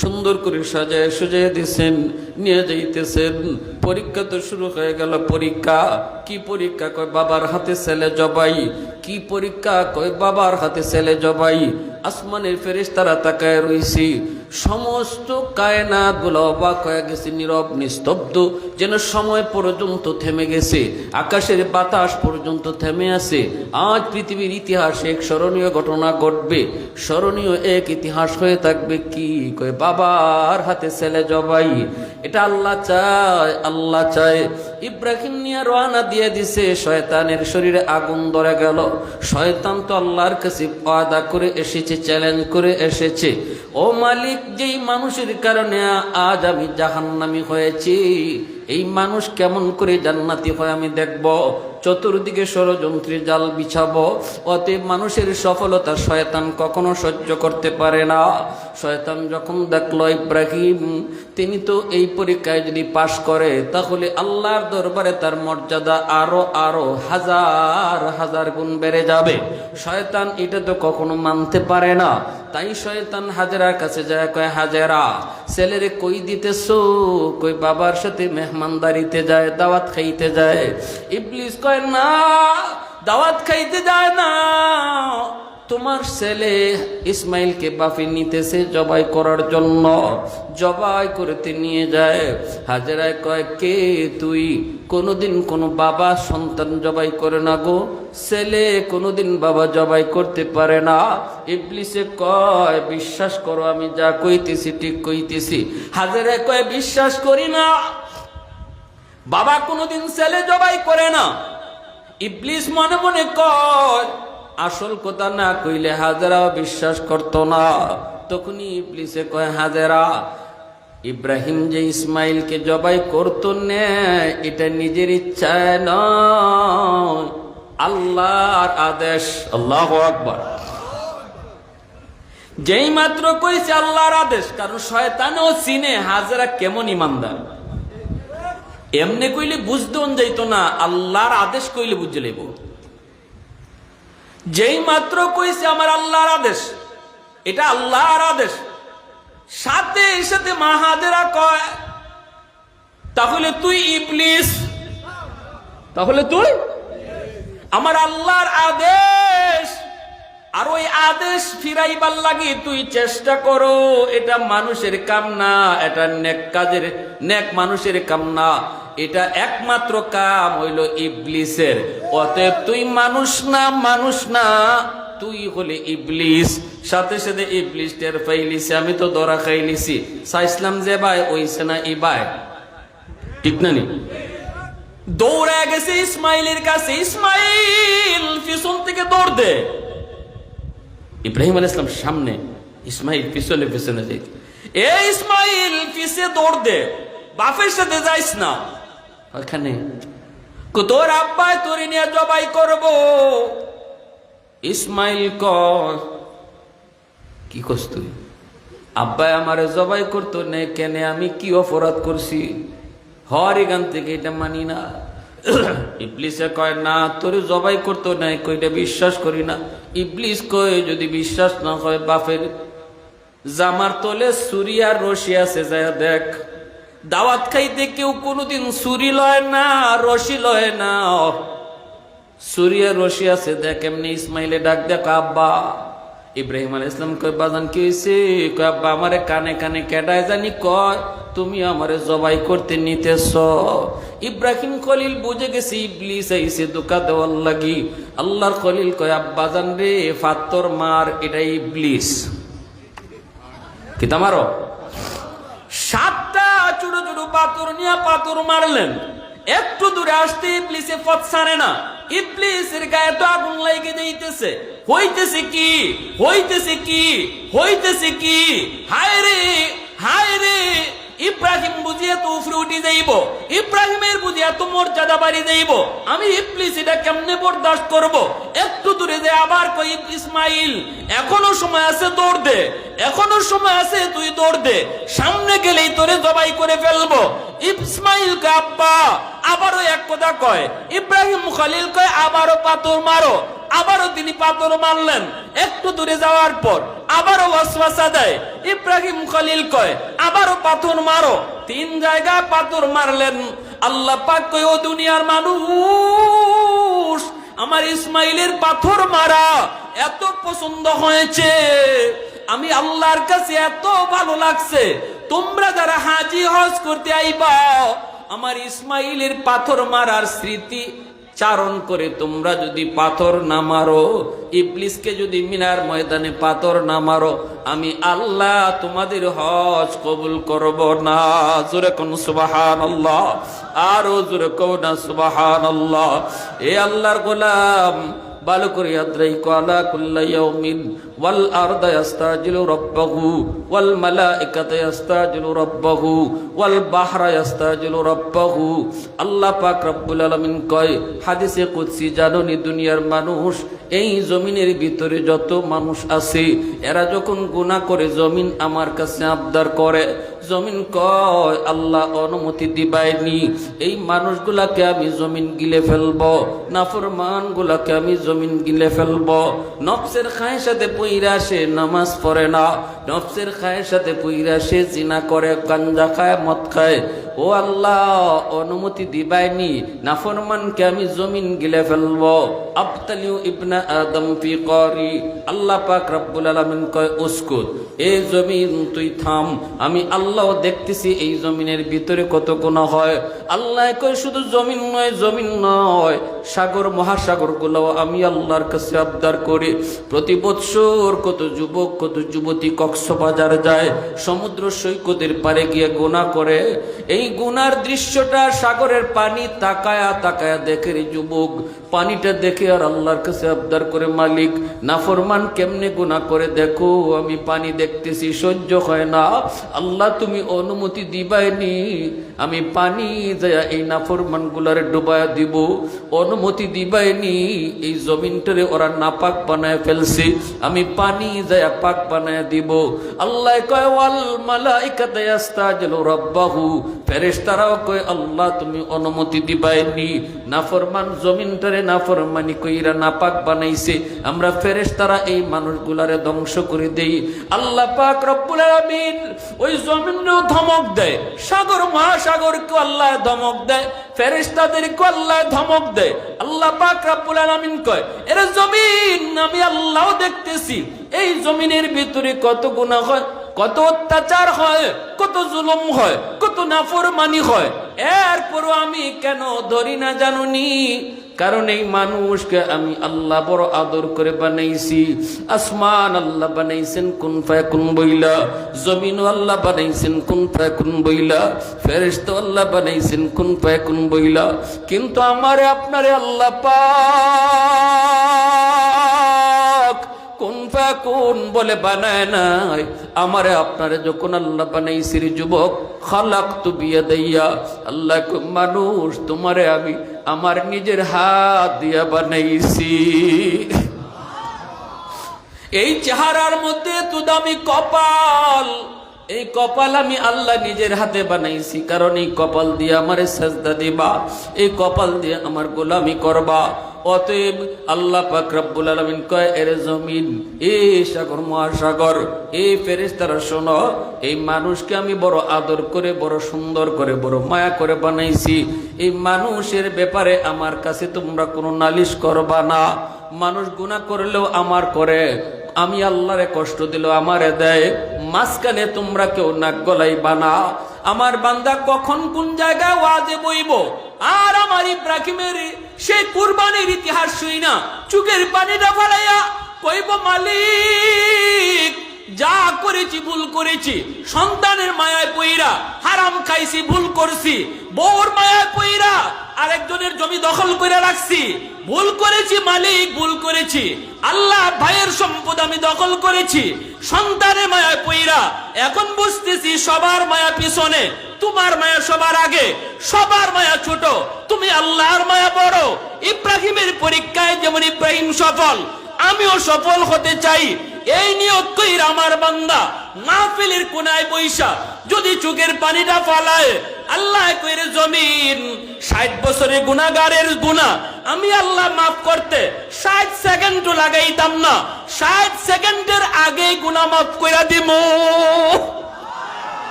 Speaker 2: সুন্দর করে সাজায় সুজায় দিছেন, নিয়ে যাইতেছেন। পরীক্ষা তো শুরু হয়ে গেল। পরীক্ষা কি পরীক্ষা? কয় বাবার হাতে ছেলে জবাই। কি পরীক্ষা? কয় বাবার হাতে ছেলে জবাই। আসমানের ফেরেশতারা তাকায় রইছি, সমস্ত কায়নাত গুলো অবাক হয়ে গেছে, নীরব নিস্তব্ধ, যেন সময় পর্যন্ত থেমে গেছে, আকাশের বাতাস পর্যন্ত থেমে আছে। আজ পৃথিবীর ইতিহাসে এক স্মরণীয় ঘটনা ঘটবে, স্মরণীয় এক ইতিহাস হয়ে থাকবে। কি? কয় বাবার হাতে ছেলে জবাই। এটা আল্লাহ চায়, আল্লাহ চায়। ইব্রাহিম নিয়ে রওনা দিয়ে দিছে। শয়তানের শরীরে আগুন ধরে গেল। শয়তান তো আল্লাহর কাছে ওয়াদা করে এসেছে, চ্যালেঞ্জ করে এসেছে, ও মালিক, যেই মানুষের কারণে আজ আমি জাহান্নামী হয়েছি, এই মানুষ কেমন করে জান্নাতি হয় আমি দেখব। চতুর্দিকে ষড়যন্ত্রের জাল বিছাবো। অতএব মানুষের সফলতা শয়তান কখনো সহ্য করতে পারে না। শয়তান যখন দেখলো ইব্রাহিম তিনি তো এই পরীক্ষায় যদি পাশ করে, তাহলে আল্লাহর দরবারে তার মর্যাদা আরো আরো হাজার হাজার গুণ বেড়ে যাবে। শয়তান এটা তো কখনো মানতে পারে না। তাই শয়তান হাজেরার কাছে যায়, কয় হাজেরা ছেলেরে কই দিতেছো? কই বাবার সাথে মেহমানদারিতে যায়, দাওয়াত খাইতে যায়। ইবলিস কয়, না, দাওয়াত খাইতে যায় না, তোমার ছেলে ইসমাইলকে বাফি নিতেছে জবাই করার জন্য, জবাই করতে নিয়ে যায়। হাজেরায় কয়, কে তুই? কোনোদিন কোনো বাবা সন্তান জবাই করে না গো, ছেলে কোনোদিন বাবা জবাই করতে পারে না। ইবলিসে কয়, বিশ্বাস করো আমি যা কইতেছি ঠিক কইতেছি। হাজেরায় কয়, বিশ্বাস করি না, বাবা কোনোদিন ছেলে জবাই করে না। ইবলিস মনে মনে কয়, আসল কথা না কইলে হাজেরাও বিশ্বাস করত না। তখনই ইবলিসে কয়, হাজেরা ইব্রাহিম যে ইসমাইলকে জবাই করতো না, এটা নিজের ইচ্ছায় নয়, আল্লাহর আদেশ। আল্লাহু আকবার। যেই মাত্র কইছে আল্লাহর আদেশ, কারণ শয়তানও চিনে হাজেরা কেমন ইমানদার। এমনি কইলে বুঝতেও যাইতো না, আল্লাহর আদেশ কইলে বুঝে লইব। যেই মাত্র কইছে আমার আল্লাহর আদেশ, এটা আল্লাহর আদেশ, সাথে সাথে মা হাজেরা কয়, তাহলে তুই ইবলিস, তাহলে তুই আমার আল্লাহর আদেশ, আর ওই আদেশ ফিরাইবার লাগি তুই চেষ্টা করো, এটা মানুষের কাম না, এটা নেক মানুষের কাম না, এটা একমাত্র কাম হইল ইবলিসের। অতএব তুই মানুষ না, তুই হলে ইবলিস। সাথে সাথে ইবলিস টের পাইলিছে, আমি তো ধরা খাইলিছি, চাইছিলাম যে ভাই ওইছে না ই ভাই, ঠিক না নি? দৌড়ে গেছে ইসমাইলের কাছে, ইসমাইল পিছন থেকে দৌড় দে। ইব্রাহিম আলাইহিস সালাম সামনে, ইসমাইল পিছনে পিছনে যাই, এ ইসমাইল পিছে দৌড় দে, বাপের সাথে যাইস না ওখানে, তোর আব্বাই তোরে নিয়ে জবাই করব। ইসমাইল কর, কি করছ তুই? আব্বাই আমারে জবাই করতো না কেন? আমি কি অপরাধ করছি? হর এখান থেকে এটা মানি না। ইবলিসে কয়, না তোর জবাই করতো না, কইটা বিশ্বাস করি না। ইবলিস কয়, যদি বিশ্বাস না হয় বাপের জামার তলে ছুরি আর রশি আছে, যায় দেখ। দাওয়াত খাইতে কেউ কোনোদিন ছুরি লয় না, রশি লয় না, ছুরি আর রশি আছে, দেখ। এমনি ইসমাইলে ডাক দেখ, আব্বা। ইব্রাহিম আলাইহিস সালাম কয়, বাজান কি হয়েছে? কয়, আব্বা আমারে কানে কানে কেডায় জানি কয় তুমি আমারে জবাই করতে নিতেছ। ইব্রাহিম খলিল বুঝে গেছে ইবলিস আইছে ধোঁকা দেওয়ার লাগি। আল্লাহর খলিল কয়, আব্বা জান রে, ফাত্তর মার, এটা ইবলিস। কি তামারো? 7টা ছোট ছোট পাথর নিয়ে পাথর মারলেন। একটু দূরে আসতে ইবলিসে পথ ছাড়ে না। ইবলিসের গায়ে তো আগুন লাগে যাইতেছে। হইতেছে কি? হায় রে, ইব্রাহিম বুঝিয়া তো উফরে উঠে যাইব, ইব্রাহিমের বুঝিয়া তো মর্যাদা বাড়ি যাইব, আমি ইবলিস এটা কেমনে বরদাস্ত করব? একটু দূরে যে আবার কই, ইসমাইল এখনো সময় আছে, দৌড় দে, এখনো সময় আছে, তুই দৌড় দে, সামনে গেলেই তোরে জবাই করে ফেলবো। ইসমাইল কে আব্বা আবারও এক কথা কয়। ইব্রাহিম খলিল কয়, আবারও পাথর মারো। আবারও তিনি পাথর মারলেন। একটু দূরে যাওয়ার পর আবারও ওয়াসওয়াসা দেয়। ইব্রাহিম খলিল কয়, আবারও পাথর মারো। 3 জায়গায় পাথর মারলেন। আল্লাহ পাক কয়, ও দুনিয়ার মানুষ, আমার ইসমাইলের পাথর মারা এত পছন্দ হয়েছে, আমি আল্লাহর কাছে এত ভালো লাগছে, তোমরা যারা হাজি হজ করতে আইবা, আমার ইসমাইলের পাথর মারার স্মৃতি চারণ করে তোমরা যদি পাথর না মারো, ইবলিসকে যদি মিনার ময়দানে পাথর না মারো, আমি আল্লাহ তোমাদের হজ কবুল করব না। জোরে কোন সুবহানাল্লাহ, আরো জোরে কোন সুবহানাল্লাহ। এ আল্লাহর গোলাম, ভালো করে আদ্রাই কালা কুল্লা ইয়াউমিন ওয়াল আরদা ইস্তাজিলু রাব্বাহু ওয়াল মালাইকাতু ইস্তাজিলু রাব্বাহু ওয়াল বাহরা ইস্তাজিলু রাব্বাহু। আল্লাহ পাক রব্বুল আলামিন কয় হাদিসে কুদসি, জানোনি দুনিয়ার মানুষ, এই জমিনের ভিতরে যত মানুষ আছে, এরা যখন গুনাহ করে জমিন আমার কাছে আবদার করে, জমিন কয় আল্লাহ অনুমতি দিবাইনি, এই মানুষগুলাকে আমি জমিন গিলে ফেলবো, নাফরমান গুলাকে আমি জমিন গিলে ফেলবো। নফসের খায়ের সাথে পইরা সে নামাজ পড়ে না, নফসের খায়ের সাথে পইরা সে জিনা করে, গাঞ্জা খায়, মদ খায়, ও আল্লাহ অনুমতি দিবাইনি, নাফরমানকে আমি জমিন গিলে ফেলবো। আবতালিউ ইবনা আদম ফি করি। আল্লাহ পাক রব্বুল আলামিন কয়, উসকুত, এই জমিন তুই থাম, আমি আল্লাহ দেখতেছি এই জমিনের ভিতরে কত গুনাহ হয়। আল্লাহ কয়, শুধু জমিন নয়, সাগর মহাসাগর গুলো আমি আল্লাহর কাছে আবদার করি। প্রতি বৎসর কত যুবক কত যুবতী কক্সবাজার যায়, সমুদ্র সৈকতের পারে গিয়ে গুনাহ করে। এই গুনার দৃশ্যটা সাগরের পানি তাকায়া তাকায়া দেখে রে যুবক, পানিটা দেখে আর আল্লাহর কাছে আবদার করে, মালিক নাফরমান কেমনে গুনাহ করে দেখো, আমি পানি দেখতেছি, সহ্য হয় না, আল্লাহ তুমি তুমি অনুমতি দিবাইনি আমি পানি যায় এই নাফরমান গুলারে ডুবায়া দিব, অনুমতি দিবাইনি এই জমিনটারে ওরা নাপাক বানায় ফেলছে, আমি পানি যায় পাক বানায় দিব। আল্লাহ কয় ওয়াল মালাইকাতু ইস্তাজিলু রাব্বাহু, ফেরেশতারাও কয় আল্লাহ তুমি অনুমতি দিবাইনি, নাফরমান জমিনটারে নাফরমানি কইরা নাপাক বানাইছে, আমরা ফেরেশতারা এই মানুষগুলারে ধ্বংস করে দেই। আল্লাহ পাক রব্বুল আলামিন ওই জমিনেও ধমক দেয়, সাগর মহাসাগরকে আল্লাহ ধমক দেয়, ফেরেশতাদেরকে আল্লাহ ধমক দেয়। আল্লাহ পাক রব্বুল আলামিন কয় এরে জমিন আমি আল্লাহ দেখতেছি এই জমিনের ভিতরে কত গুনাহ হয়, কত অত্যাচার হয়, কত জুলুম হয়, কত নাফরমানি হয়, এরপরও আমি কেন ধরি না জানুনি? কারণ এই মানুষকে আমি আল্লাহ বড় আদর করে বানাইছি। আসমান আল্লাহ বানাইছেন কুন ফায়াকুন বইলা, জমিন আল্লাহ বানাইছেন কুন ফায়াকুন বইলা, ফেরেশতা আল্লাহ বানাইছেন কুন ফায়াকুন বইলা, কিন্তু আমারে আপনারে আল্লাহ পাক কুন ফায়াকুন বলে বানায় নাই। আমারে আপনারে যখন আল্লাহ বানাইছির যুবক, খালাকতু বিয়াদাইয়া, আল্লাহ মানুষ তোমারে আমি আমার নিজের হাত দিয়া বানাইছি। এই চেহারার মধ্যে তো দামি কপাল, এই কপাল আমি আল্লাহ নিজের হাতে বানাইছি, কারণ এই কপাল দিয়ে আমারে সাজদা দিবা, এই কপাল দিয়ে আমার গোলামি করবা। অতএব আল্লাহ পাক রব্বুল আলামিন কয় এরে জমিন, এই সাগর মহাসাগর, এই ফেরেশতারা শোনো, এই মানুষকে আমি বড় আদর করে, বড় সুন্দর করে, বড় মায়া করে বানাইছি। এই মানুষের ব্যাপারে আমার কাছে তোমরা কোনো নালিশ করবা না। মানুষ গুনাহ করলেও আমার করে, আমি আল্লাহরে কষ্ট দিল আমারে দেয়, মাঝখানে তোমরা কেউ নাক গলাইবা না। আমার বান্দা কখন কোন জায়গায় ওয়াজে বইব আর আমার ইব্রাহিমের সেই কুরবানির ইতিহাস শুই না চোখের পানিটা ফেলাইয়া কইব মালিক যা করেছি ভুল করেছি, সন্তানের মায়ায় পইরা হারাম খাইছি ভুল করছি, বউর মায়ায় পইরা আরেকজনের জমি দখল করে রাখছি, ভুল করেছি মালিক, ভুল করেছি। আল্লাহ ভাইয়ের সম্পদ আমি দখল করেছি সন্তানের মায়ায় পইরা। এখন বুঝতেছি সবার মায়া পিছনে, তোমার মায়া সবার আগে, সবার মায়া ছোট, তুমি আল্লাহর মায়া বড়। ইব্রাহিমের পরীক্ষায় যেমন ইব্রাহিম সফল, আমিও সফল হতে চাই। এই নিয়ত কইরা আমার বান্দা মাহফিলের কোনায় বইসা যদি চোখের পানিটা ফালায়, আল্লাহ কইরে জমিন 60 বছরের গুনাহগারের গুনাহ আমি আল্লাহ মাফ করতে 60 সেকেন্ডও লাগাইতাম না, 60 সেকেন্ডের আগে গুনাহ মাফ কইরা দিমু।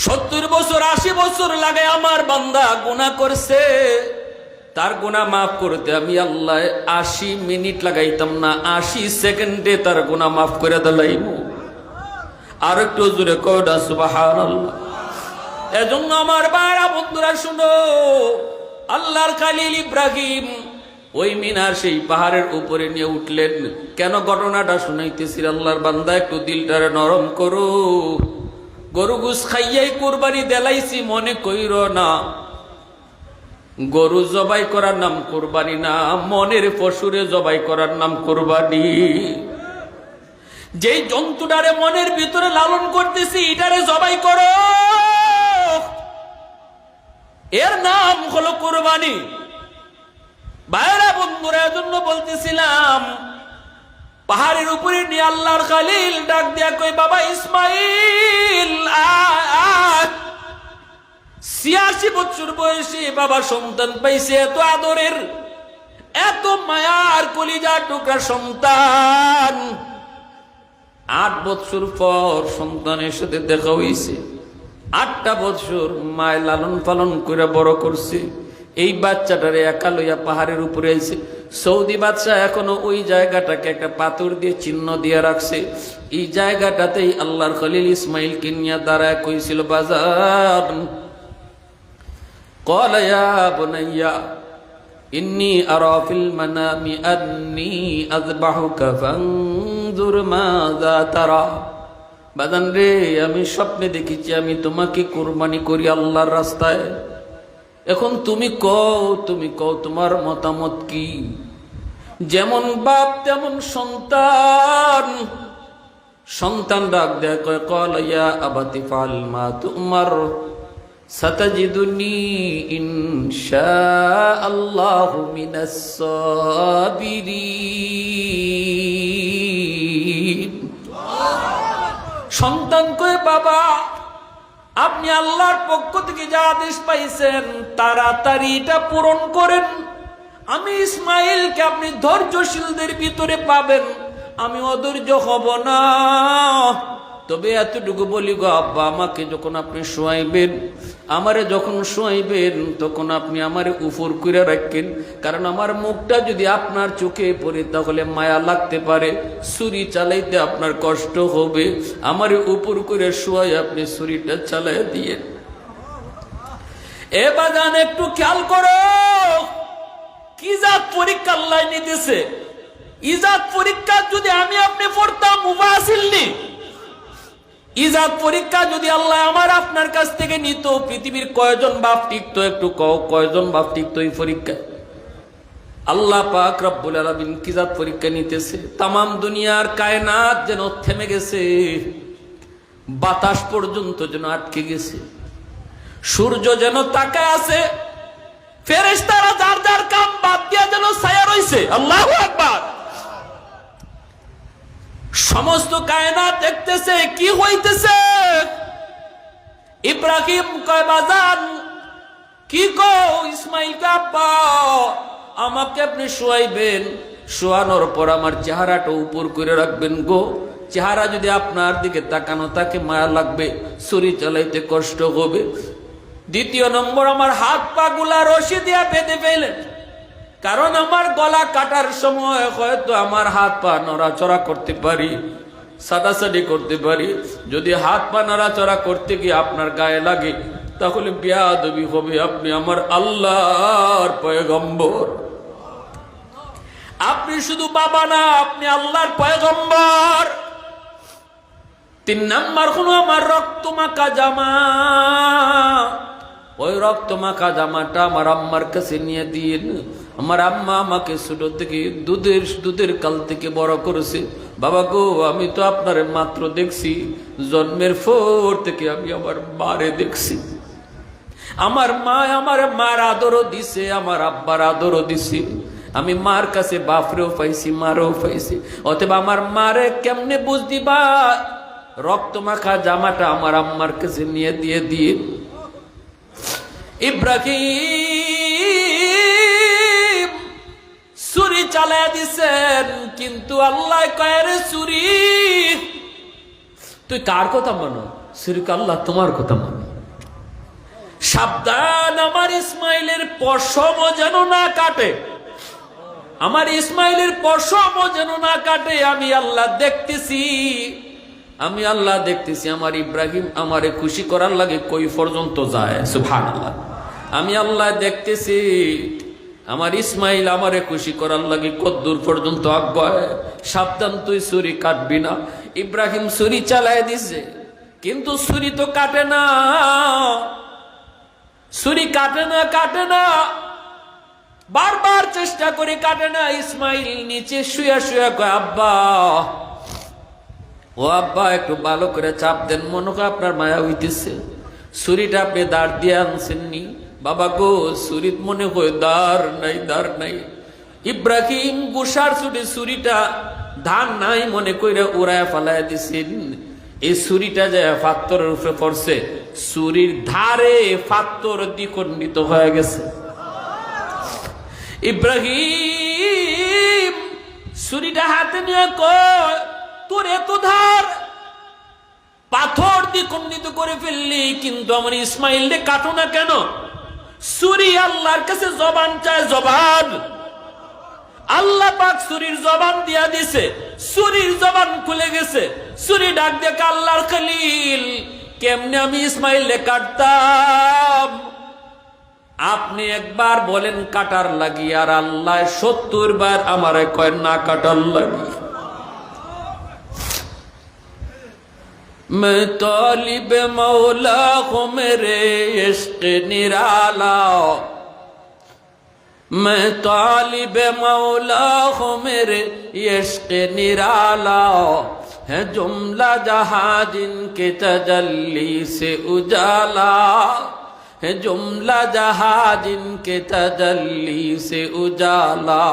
Speaker 2: সত্তর বছর 80 বছর লাগে আমার বান্দা গুনাহ করছে, তার গুনাহ মাফ করতে আমি আল্লাহ 80 মিনিট লাগাইতাম না, 80 সেকেন্ডে তার গুনাহ মাফ করে দিলাম। আর একটু জোরে কওডা সুবহানাল্লাহ। এজন্য আমার ভাইরা বন্ধুরা শুনো, আল্লাহর খলিল ইব্রাহিম ওই মিনার সেই পাহাড়ের উপরে নিয়ে উঠলেন। কেন ঘটনাটা শুনাইতেছি? আল্লাহর বান্দা একটু দিলটারে নরম করো। গরু গুস খাইয়াই কুরবানি দেলাইছি মনে কইর না, গরু জবাই করার নাম কুরবানি না, মনের পশুরে জবাই করার নাম কুরবানি। যেই জন্তুটারে মনের ভিতরে লালন করতেছি এটারে জবাই করো, এর নাম হলো কুরবানি। ভাইরা বন্ধুরা, এজন্য বলতেছিলাম পাহাড়ের উপরে নিয়ে আল্লাহর খলিল ডাক দিয়া কই বাবা ইসমাইল 86 বছর বয়সে বাবা সন্তান পাইছে, এত আদরের, এত মায়ার কলিজার টুকরা সন্তান। 8 বছর পর সন্তানের সাথে দেখা হইছে, 8টা বছর মায় লালন পালন করে বড় করছে। এই বাচ্চাটারে একা লইয়া পাহাড়ের উপরে আইছে। সৌদি বাদশাহ এখনো ওই জায়গাটাকে একটা পাথর দিয়ে চিহ্ন দিয়ে রাখছে। এই জায়গাটাতেই আল্লাহর খলিল ইসমাইল কিনিয়া দাঁড়ায় কইছিল বাজার قال يا بني إني أرى في المنام أني أذبحك فانظر ماذا ترى। বাজান রে, আমি স্বপ্নে দেখেছি আমি তোমাকে কুরবানি করি আল্লাহর রাস্তায়। এখন তুমি কও তোমার মতামত কি? যেমন বাপ তেমন সন্তান। সন্তান ডাক দেয়, কয় ক্বালা ইয়া আবাতি ফাআল মা তু'মার সাতাজিদুনি ইনশাআল্লাহু মিনাস সাবিরিন। সন্তান কয়, বাবা আপনি আল্লাহর পক্ষ থেকে যা আদেশ পাইছেন তাড়াতাড়ি এটা পূরণ করেন। আমি ইসমাইলকে আপনি ধৈর্যশীলদের ভিতরে পাবেন, আমি অধৈর্য হব না। তবে এতটুকু বলি গো আব্বা, আমাকে যখন আপনি শোয়াইবেন, আমারে যখন শোয়াইবেন তখন আপনি আমারে উপর করে রাখেন, কারণ আমার মুখটা যদি আপনার চোখে পড়ে তাহলে মায়া লাগতে পারে, ছুরি চালাইতে আপনার কষ্ট হবে। আমারে উপর করে শোয়াই আপনি ছুরিটা চালাই দিয়ে। এ বাজান একটু খেয়াল করো, কি জাত পরীক্ষা আল্লাহ নিতেছে। ইজাত পরীক্ষা যদি আমি আপনি পড়তাম মুবাসিলনি, ইজাত পরীক্ষা যদি আল্লাহ আমার আপনার কাছ থেকে নিত, পৃথিবীর কয়জন বাপ টিকতো? একটু কয়জন বাপ টিকতো এই পরীক্ষায়? আল্লাহ পাক রব্বুল আলামিন কি জাত পরীক্ষা নিতেছে। তামাম দুনিয়ার কায়নাত যেন থেমে গেছে, বাতাস পর্যন্ত যেন আটকে গেছে, সূর্য যেন তাকায় আছে, ফেরেশতারা যার যার কাম বাদ দিয়া যেন ছায়া রইছে। আল্লাহু আকবার। সমস্ত কায়নাত দেখতেছে কি হইতেছে। ইব্রাহিম কয়, বাজান কি কও? ইসমাইল কয়, আব্বা আমাকে আপনি শোয়াইবেন, শোয়ানোর পর আমার চেহারাটা উপর করে রাখবেন গো। চেহারা যদি আপনার দিকে তাকানো তাকে মায়া লাগবে, ছুরি চালাইতে কষ্ট হবে। দ্বিতীয় নম্বর, আমার হাত পা গুলা রশি দিয়া বেঁধে ফেলেন, কারণ আমার গলা কাটার সময় হয়তো আমার হাত পা নড়াচড়া করতে পারি, সাদাসাদি করতে পারি। যদি হাত পা নড়াচড়া করতে গিয়ে আপনার গায়ে লাগে তাহলে বেয়াদবি হবে। আপনি আমার আল্লাহর পয়গম্বর, আপনি শুধু বাবা না, আপনি আল্লাহর পয়গম্বর। 3 নাম্বার হলো আমার রক্ত মাখা জামা। ওই রক্ত মাখা জামাটা আমার আম্মার কাছে নিয়ে দিন। আমার আম্মা আমাকে ছোট থেকে দুধের কাল থেকে বড় করেছে। বাবা গো, আমি তো আপনার মাত্র দেখছি, জন্মের পর থেকে আমি আমার মারে দেখছি। আমার মা আমার মার আদরও দিছে, আমার আব্বার আদরও দিছে। আমি মার কাছে বাপরেও পাইছি, মারেও পাইছি। অতএব আমার মারে কেমনে বুঝ দিবা? রক্ত মাখা জামাটা আমার আম্মার কাছে নিয়ে দিয়ে ইব্রাহিম ছুরি চালায় দিছেন, কিন্তু আল্লাহ কয়, রে ছুরি তুই কার কথা মানো? ছুরিকে আল্লাহ তোমার কথা মানো। সাবধান, আমার ইসমাইলের পশম যেন না কাটে, আমার ইসমাইলের পশম যেন না কাটে। আমি আল্লাহ দেখতেছি, আমি আল্লাহ দেখতেছি। আমার ইব্রাহিম আমারে খুশি করার লাগে কই পর্যন্ত যায়। সুবহানাল্লাহ। আমি আল্লাহ দেখতেছি, আমার ইসমাইল আমারে খুশি করার লাগে কদ্দূর পর্যন্ত আগায়। সাবধান, তুই ছুরি কাটবি না। ইব্রাহিম ছুরি চালায় দিছে, কিন্তু ছুরি তো কাটে না, ছুরি কাটে না। বারবার চেষ্টা করে কাটে না। ইসমাইল নিচে শুয়া কয়, আব্বা ও আব্বা একটু ভালো করে চাপ দেন, মনে হয় আপনার মায়া হইতেছে। ছুরিটা আপনি দাঁড় দিয়ে আনছেননি। বাবা গো, ছুরিত মনে হয় দাঁড় নাই। ইব্রাহিম গুসার ছুরিটা ধান নাই মনে কইরা উড়ায় ফালাইয়া দিছেন। এই ছুরিটা যে পাথরের উপরে পড়ছে, ছুরির ধারে পাথর দ্বিখণ্ডিত হয়ে গেছে। ইব্রাহিম ছুরিটা হাতে নিয়ে কয়, তোর এত ধার, পাথর দ্বিখণ্ডিত করে ফেললি, কিন্তু আমার ইসমাইল রে কাটো না কেন? ছুরি আল্লাহর কাছে জবান চায়, জবান। আল্লাহ পাক ছুরির জবান দিয়া দিছে, ছুরির জবান খুলে গেছে। ছুরি ডাক দেখে, আল্লাহর খলিল কেমনে আমি ইসমাইল রে কাটতাম? আপনি একবার বলেন কাটার লাগি, আর আল্লাহ 70 বার আমারে কয় না কাটার লাগি। मैं तालिब मौला को मेरे इश्क निराला, मैं तालिब मौला को मेरे इश्क निराला, है जुमला जहां जिनके तजल्ली से उजाला, है जुमला जहां जिनके तजल्ली से उजाला,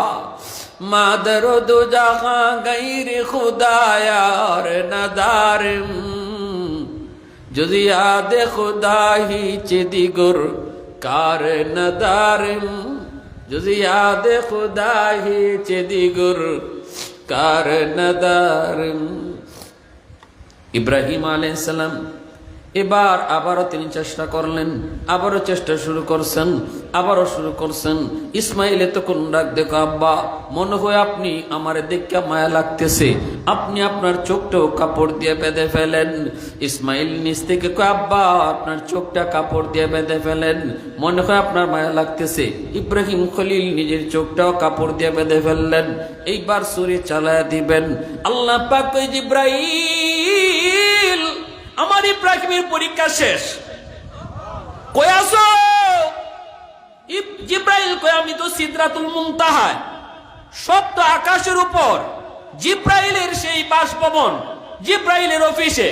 Speaker 2: मादर दो जहां गैर खुदायार नदारिम, जुज याद खुदा ही चिदिगुर कार नदारिम, जुज याद खुदा ही चिदिगुर कार नदारिम। ইব্রাহিম আলাইহিস সালাম এবার আবারও তিনি চেষ্টা করলেন, আবারও চেষ্টা শুরু করছেন, আবারও শুরু করছেন। ইসমাইল তখন ডাক দেখো, আব্বা মনে হয় আপনি আমার দেখে মায়া লাগতেছে, আপনি আপনার চোখটাও কাপড় দিয়ে বেঁধে ফেলেন। ইসমাইল নিচ থেকে কয়, আব্বা আপনার চোখটা কাপড় দিয়ে বেঁধে ফেলেন, মনে হয় আপনার মায়া লাগতেছে। ইব্রাহিম খলিল নিজের চোখটাও কাপড় দিয়ে বেঁধে ফেললেন। এইবার ছুরি চালায়া দিবেন। আল্লাহ পাক কয়, জিব্রাইল আমার ইব্রাহিমের পরীক্ষা শেষ, কই আছো? জিব্রাইল কয়, আমি তো সিদরাতুল মুনতাহায়, সপ্ত আকাশের উপর জিব্রাইলের সেই বাসভবন, জিব্রাইলের অফিসে।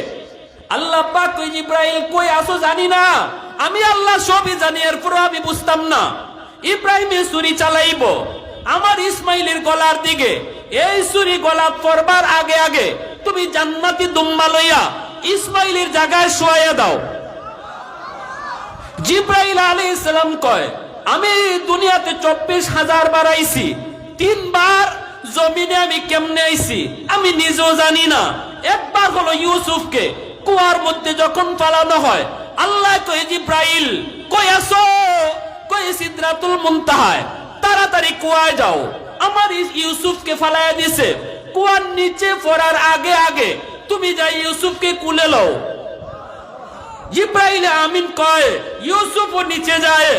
Speaker 2: আল্লাহ পাক কই, জিব্রাইল কই আছো জানি না, আমি আল্লাহ সবই জানি, এরপরও আমি বুঝতাম না। ইব্রাহিমের ছুরি চালাইব আমার ইসমাইলের গলার দিকে, এই ছুরি গলা পড়বার আগে আগে তুমি জান্নাতি দুম্বা লইয়া ইসমাইলের জায়গায় শোয়াইয়া দাও। জিব্রাইল আলাইহিস সালাম কয়, আমি দুনিয়াতে 24,000 বার আইছি, 3 বার জমিনে আমি কেমনে আইছি আমি নিজেও জানি না। একবার হলো ইউসুফকে কুয়ার মধ্যে যখন ফালানো হয়, আল্লাহ কয়, জিব্রাইল কই আছো? কই সিদরাতুল মুনতাহায়, তাড়াতাড়ি কুয়ায় যাও। আমার ইউসুফকে ফালাইয়া দিছে, কুয়ার নিচে পড়ার আগে আগে তুমি যাই ইউসুফকে কুলে লও। জিব্রাইল আমিন কয়, ইউসুফও নিচে যায়,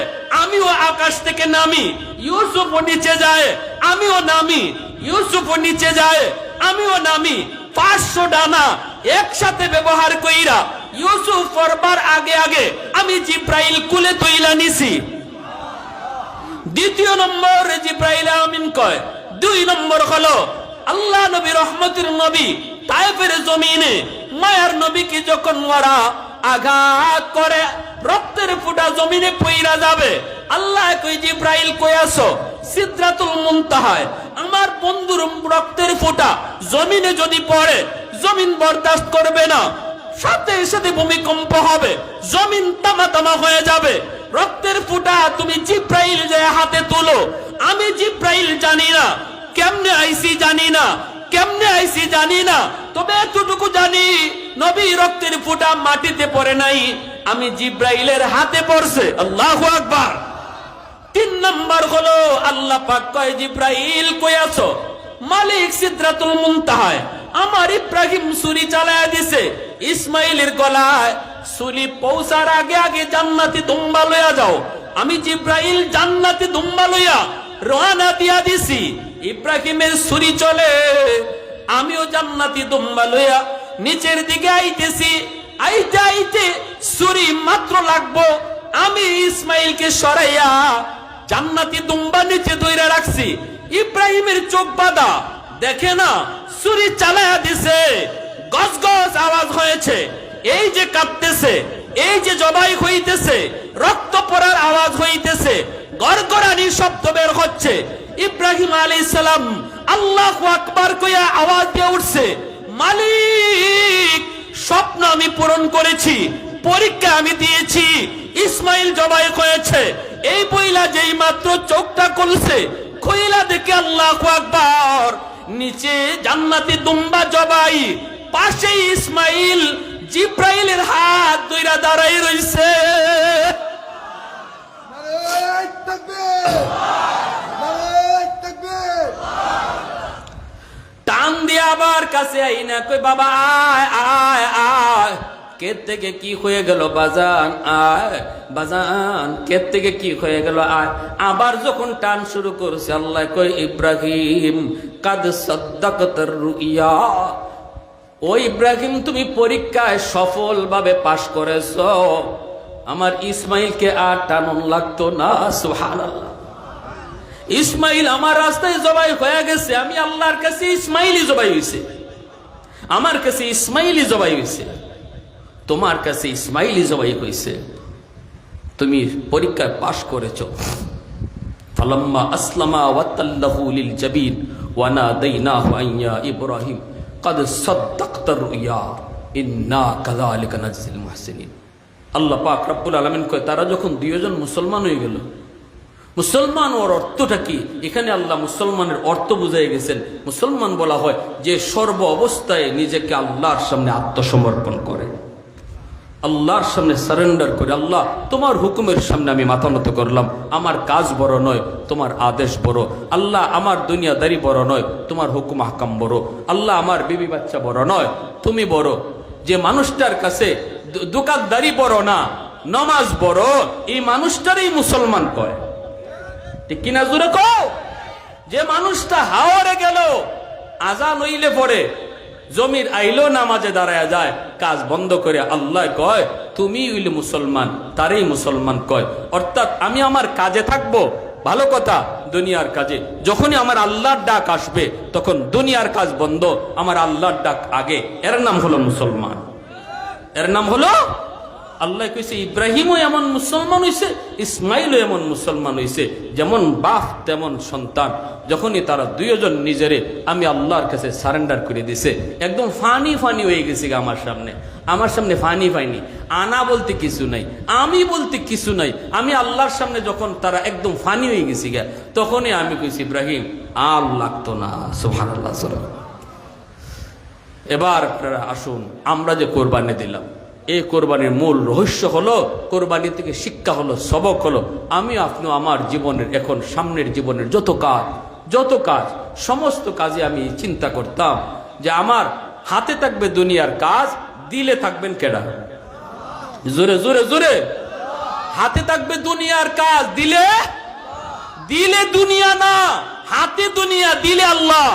Speaker 2: আমিও আকাশ থেকে নামি। ইউসুফও নিচে যায়, আমিও নামি। ইউসুফও নিচে যায়, আমিও নামি। 500 ডানা একসাথে ব্যবহার কইরা ইউসুফ পড়বার আগে আগে আমি জিব্রাইল কুলে তুইলা নিছি। দ্বিতীয় নম্বর জিব্রাইল আমিন কয়, 2 নম্বর হলো আল্লাহ নবী রহমতের নবী তায়েফের জমিনে মায়ার নবীকে যখন ওরা আঘাত করে রক্তের ফুটা জমিনে পইরা যাবে, আল্লাহ কই, জিব্রাইল কই আছো? সিদরাতুল মুনতাহায়। আমার বন্ধুর রক্তের ফুটা জমিনে যদি পড়ে, জমিন বরদাস্ত করবে না, সাথে সাথে ভূমিকম্প হবে, জমিন তামা তামা হয়ে যাবে। রক্তের ফুটা তুমি জিব্রাইল যে হাতে তুলো। আমি জিব্রাইল জানি না, কেমনে আইছি জানি না, কেমনে আইছি জানি না, তবে এতটুকু জানি নবী রক্তের ফুটা মাটিতে পড়ে নাই, আমি জিব্রাইলের হাতে পড়ছে। আল্লাহু আকবার। 3 নম্বর হলো আল্লাহ পাক কয়, জিব্রাইল কই আছো? মালিক সিদরাতুল মুনতাহায়। আমার ইব্রাহিম ছুরি চালায়া দিছে ইসমাইলের গলায়, ছুরি পৌঁছার আগে আগে জান্নাতি দুম্বা লইয়া যাও। আমি জিব্রাইল জান্নাতি দুম্বা লইয়া রওনা দিয়া দিছি। ইব্রাহিমের ছুরি চলে, আমিও জান্নাতি দুম্বা লইয়া নিচের দিকে আইতেছি। আইতে আইতে ছুরি মাত্র লাগবো, আমি ইসমাইলকে সরাইয়া জান্নাতি দুম্বা নিচে ধইরা রাখছি। ইব্রাহিমের চোখ বাঁধা, দেখে না ছুরি চালায়া দিছে, গজ গজ আওয়াজ হয়েছে, এই যে কাঁপতেছে, এই যে জবাই হইতেছে, রক্ত পড়ার আওয়াজ হইতেছে, গড়গড়ানি শব্দ বের হচ্ছে। ইব্রাহিম আলাইহিস সালাম আল্লাহু আকবার কইয়া আওয়াজ দিয়ে উঠছে, মালিক স্বপ্ন আমি পূরণ করেছি, পরীক্ষা আমি দিয়েছি, ইসমাইল জবাই হয়েছে। এই বইলা যেই মাত্র চোখটা খুলছে, খুইলা দেখে আল্লাহু আকবার, নিচে জান্নাতি দুম্বা জবাই, পাশে ইসমাইল জিব্রাইলের হাত ধইরা দাঁড়াই রইছে। টান দিয়ে আবার কাছে আইনা কই, বাবা আয় আয় আয়। কে থেকে কি হয়ে গেল বাজান? আয় বাজান, কে থেকে কি হয়ে গেল? আয়। আবার যখন টান শুরু করছে, আল্লাহ কই, ইব্রাহিম কাদ সাদ্দাকতার রুইয়া, ও ও ইব্রাহিম, তুমি পরীক্ষায় সফলভাবে পাশ করেছো, আমার ইসমাইলকে আর টানন লাগতো না। সুবহানাল্লাহ। ইসমাইল আমার রাস্তায় জবাই হয়ে গেছে, আমি আল্লাহর কাছে ইসমাইলই জবাই হয়েছে, আমার কাছে ইসমাইলই জবাই হয়েছে, তোমার কাছে ইসমাইলই জবাই হয়েছে, তুমি পরীক্ষায় পাশ করেছো। ফালাম্মা আসলামা ওয়াতাল্লাহু লিল জাবিন ওয়া নাদাইনাহু আইয়া ইব্রাহিম قد صدقت الرؤيا إنا كذلك نجزي المحسنين। আল্লাহ পাক রব্বুল আলামিন কয়, তারা যখন দুইজন মুসলমান হয়ে গেল, মুসলমান ওর অর্থটা কি? এখানে আল্লাহ মুসলমানের অর্থ বুঝাই গেছেন। মুসলমান বলা হয় যে সর্ব অবস্থায় নিজেকে আল্লাহর সামনে আত্মসমর্পণ করে, আল্লাহর সামনে সারেন্ডার করে, আল্লাহ তোমার হুকুমের সামনে আমি মাথা নত করলাম, আমার কাজ বড় নয়, তোমার আদেশ বড়, আল্লাহ আমার দুনিয়াদারি বড় নয়, তোমার হুকুম হাকাম বড়, আল্লাহ আমার বিবি বাচ্চা বড় নয়, তুমি বড়। যে মানুষটার কাছে দোকানদারি বড় না, নামাজ বড়, এই মানুষটারই মুসলমান কয়। ঠিক কিনা জোরে কও? যে মানুষটা হাওরে গেল, আজান হইলে পড়ে, জমির আইলো নামাজে দাঁড়ায় যায়, কাজ বন্ধ করে, আল্লাহ কয় তুমি হইলে মুসলমান, তারই মুসলমান কয়। অর্থাৎ আমি আমার কাজে থাকবো, ভালো কথা, দুনিয়ার কাজে। যখনই আমার আল্লাহর ডাক আসবে তখন দুনিয়ার কাজ বন্ধ, আমার আল্লাহর ডাক আগে। এর নাম হলো মুসলমান, এর নাম হলো। আল্লাহ কইছে ইব্রাহিমও এমন মুসলমান হইছে, ইসমাইলও এমন মুসলমান হইছে, যেমন বাপ তেমন সন্তান। যখনই তারা দুইজন নিজেরে আমি আল্লাহর কাছে সারেন্ডার করে দিছে, একদম ফানি ফানি হয়ে গেছে আমার সামনে, আমার সামনে ফানি ফানি, আনা বলতে কিছু নাই, আমি বলতে কিছু নাই, আমি আল্লাহর সামনে যখন তারা একদম ফানি হয়ে গেছি গা, তখনই আমি কইছি ইব্রাহিম আর লাগতো না। সুবহানাল্লাহ। এবার আপনারা আসুন, আমরা যে কোরবানি দিলাম, এই কোরবানির মূল রহস্য হলো, কোরবানি থেকে শিক্ষা হলো, সবক হলো, আমি আপনি আমার জীবনের এখন সামনের জীবনের যত কাজ সমস্ত কাজে আমি চিন্তা করতাম যে আমার হাতে থাকবে দুনিয়ার কাজ, দিলে থাকবেন কেডা? জোরে জোরে জোরে। হাতে থাকবে দুনিয়ার কাজ, দিলে দুনিয়া না, হাতে দুনিয়া, দিলে আল্লাহ।